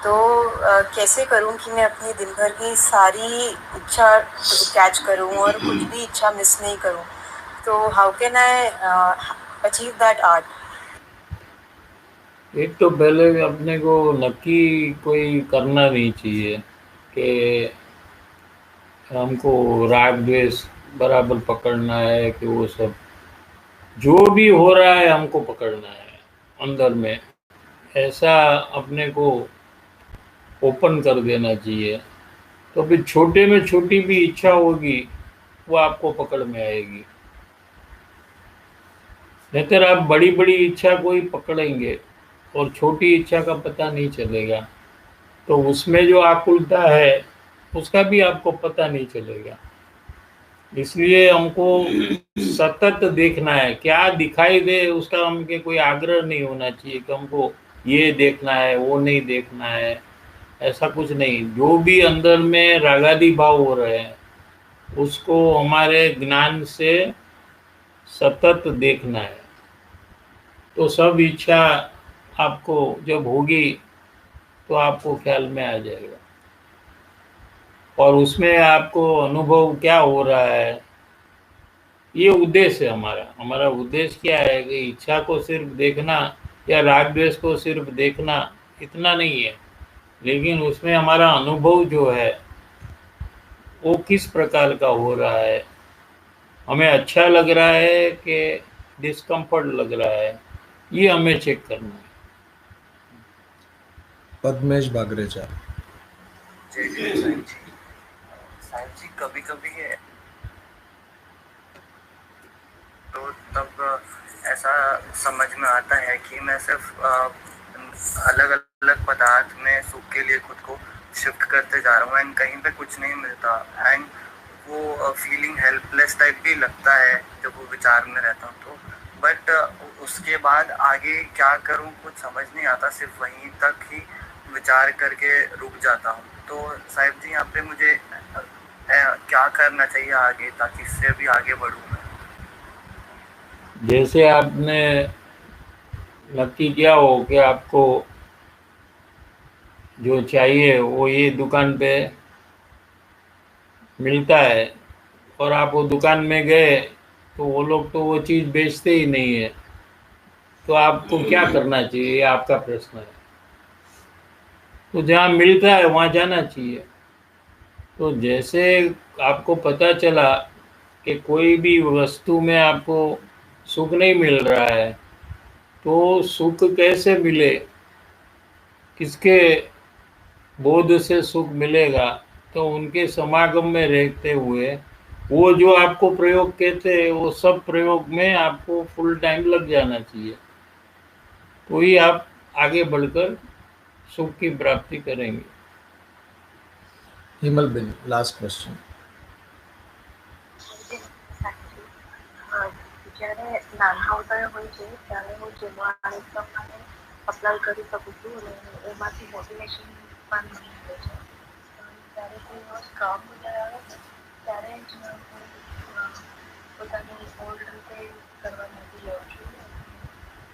तो कैसे करूं कि मैं अपनी दिन भर की सारी इच्छा कैच करूं और कुछ भी इच्छा मिस नहीं करूं? तो how can I achieve that art? एक तो पहले अपने को नक्की कोई करना नहीं चाहिए कि हमको राग द्वेष बराबर पकड़ना है, कि वो सब जो भी हो रहा है हमको पकड़ना है अंदर में, ऐसा अपने को ओपन कर देना चाहिए। तो फिर छोटे में छोटी भी इच्छा होगी वो आपको पकड़ में आएगी। नहीं आप बड़ी बड़ी इच्छा कोई पकड़ेंगे और छोटी इच्छा का पता नहीं चलेगा, तो उसमें जो आकुलता है उसका भी आपको पता नहीं चलेगा। इसलिए हमको सतत देखना है, क्या दिखाई दे उसका हमके कोई आग्रह नहीं होना चाहिए कि हमको ये देखना है, वो नहीं देखना है, ऐसा कुछ नहीं। जो भी अंदर में रागादि भाव हो रहे हैं उसको हमारे ज्ञान से सतत देखना है, तो सब इच्छा आपको जब होगी तो आपको ख्याल में आ जाएगा। और उसमें आपको अनुभव क्या हो रहा है, ये उद्देश्य है हमारा उद्देश्य क्या है कि इच्छा को सिर्फ देखना या राग द्वेष को सिर्फ देखना इतना नहीं है, लेकिन उसमें हमारा अनुभव जो है वो किस प्रकार का हो रहा है, हमें अच्छा लग रहा है कि डिस्कम्फर्ट लग रहा है, ये हमें चेक करना है। पद्मेश बागरेचा। साहिब जी कभी कभी है तो तब ऐसा समझ में आता है कि मैं सिर्फ अलग अलग पदार्थ में सुख के लिए खुद को शिफ्ट करते जा रहा हूँ एंड कहीं पे कुछ नहीं मिलता, एंड वो फीलिंग हेल्पलेस टाइप भी लगता है जब वो विचार में रहता हूँ तो। बट उसके बाद आगे क्या करूँ कुछ समझ नहीं आता, सिर्फ वहीं तक ही विचार करके रुक जाता हूँ। तो साहिब जी यहाँ पे मुझे क्या करना चाहिए आगे, ताकि इससे भी आगे बढ़ूँ मैं? जैसे आपने नक्की किया हो कि आपको जो चाहिए वो ये दुकान पे मिलता है, और आप वो दुकान में गए तो वो लोग तो वो चीज़ बेचते ही नहीं है, तो आपको क्या करना चाहिए, ये आपका प्रश्न है। तो जहाँ मिलता है वहाँ जाना चाहिए, तो जैसे आपको पता चला कि कोई भी वस्तु में आपको सुख नहीं मिल रहा है, तो सुख कैसे मिले, किसके बोध से सुख मिलेगा? तो उनके समागम में रहते हुए वो जो आपको प्रयोग कहते हैं, वो सब प्रयोग में आपको फुल टाइम लग जाना चाहिए, तो ही आप आगे बढ़कर सुख की प्राप्ति करेंगे। Himal Ben, last question. જ્યારે નાના ઉદય હોય છે ત્યારે હું જમવાની પ્રમાણે અપ્લાય કરી શકું છું અને એમાંથી મોટિવેશન પણ મળે છે. જ્યારે કોઈ સ્ટ્રોંગ ઉદય આવે છે ત્યારે જ હું પોતાની ઓલ્ડ રીતે કરવા નથી જાઉં છું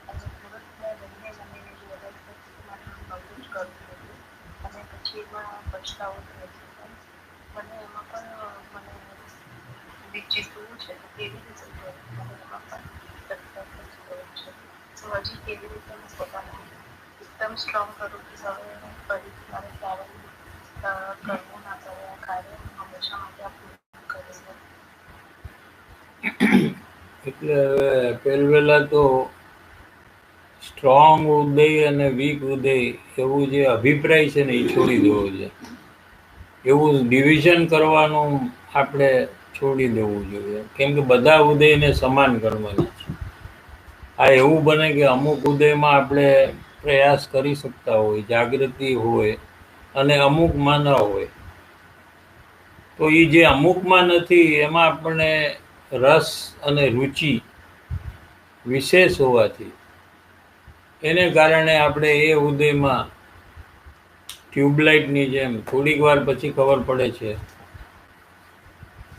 અને થોડોક રહીને મને રિયલાઇઝ થયું કે મારે નવું જ કરવું હતું અને પછી એમાં પછતાવો થાય છે. પણ મને એમાં પણ મને જીતવું છે તો કેવી રીતે મને એમાં પણ સક્સેસ કરવું છે. તો હજી કેવી રીતે હું પોતાને એકદમ સ્ટ્રોંગ કરું કે હવે હું ફરીથી મારે ક્યારેય કરવું ના પડે આ કાર્ય હું હંમેશા માટે આ પૂરું કરી શકું. એટલે પહેલા તો સ્ટ્રોંગ ઉદય અને વીક ઉદય એવું જે અભિપ્રાય છે ને એ છોડી દેવો છે. એવું ડિવિઝન કરવાનું આપણે છોડી દેવું જોઈએ, કેમ કે બધા ઉદયને સમાન ગણવાના છે. આ એવું બને કે અમુક ઉદયમાં આપણે પ્રયાસ કરી શકતા હોય, જાગૃતિ હોય, અને અમુકમાં ન હોય. તો એ જે અમુકમાં નથી એમાં આપણને રસ અને રુચિ વિશેષ હોવાથી એને કારણે આપણે એ ઉદયમાં ટ્યુબલાઇટની જેમ થોડીક વાર પછી ખબર પડે છે,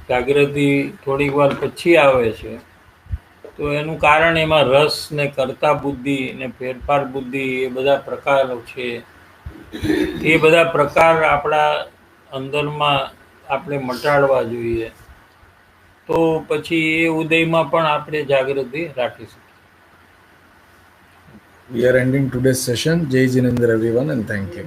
જાગૃતિ થોડીક વાર પછી આવે છે, તો એનું કારણ એમાં રસ ને કર્તા બુદ્ધિ ને ફેરફાર બુદ્ધિ એ બધા પ્રકારો છે. એ બધા પ્રકાર આપણા અંદરમાં આપણે મટાડવા જોઈએ, તો પછી એ ઉદયમાં પણ આપણે જાગૃતિ રાખી શકીએ. We are ending today's session. Jai Jinendra everyone and thank you.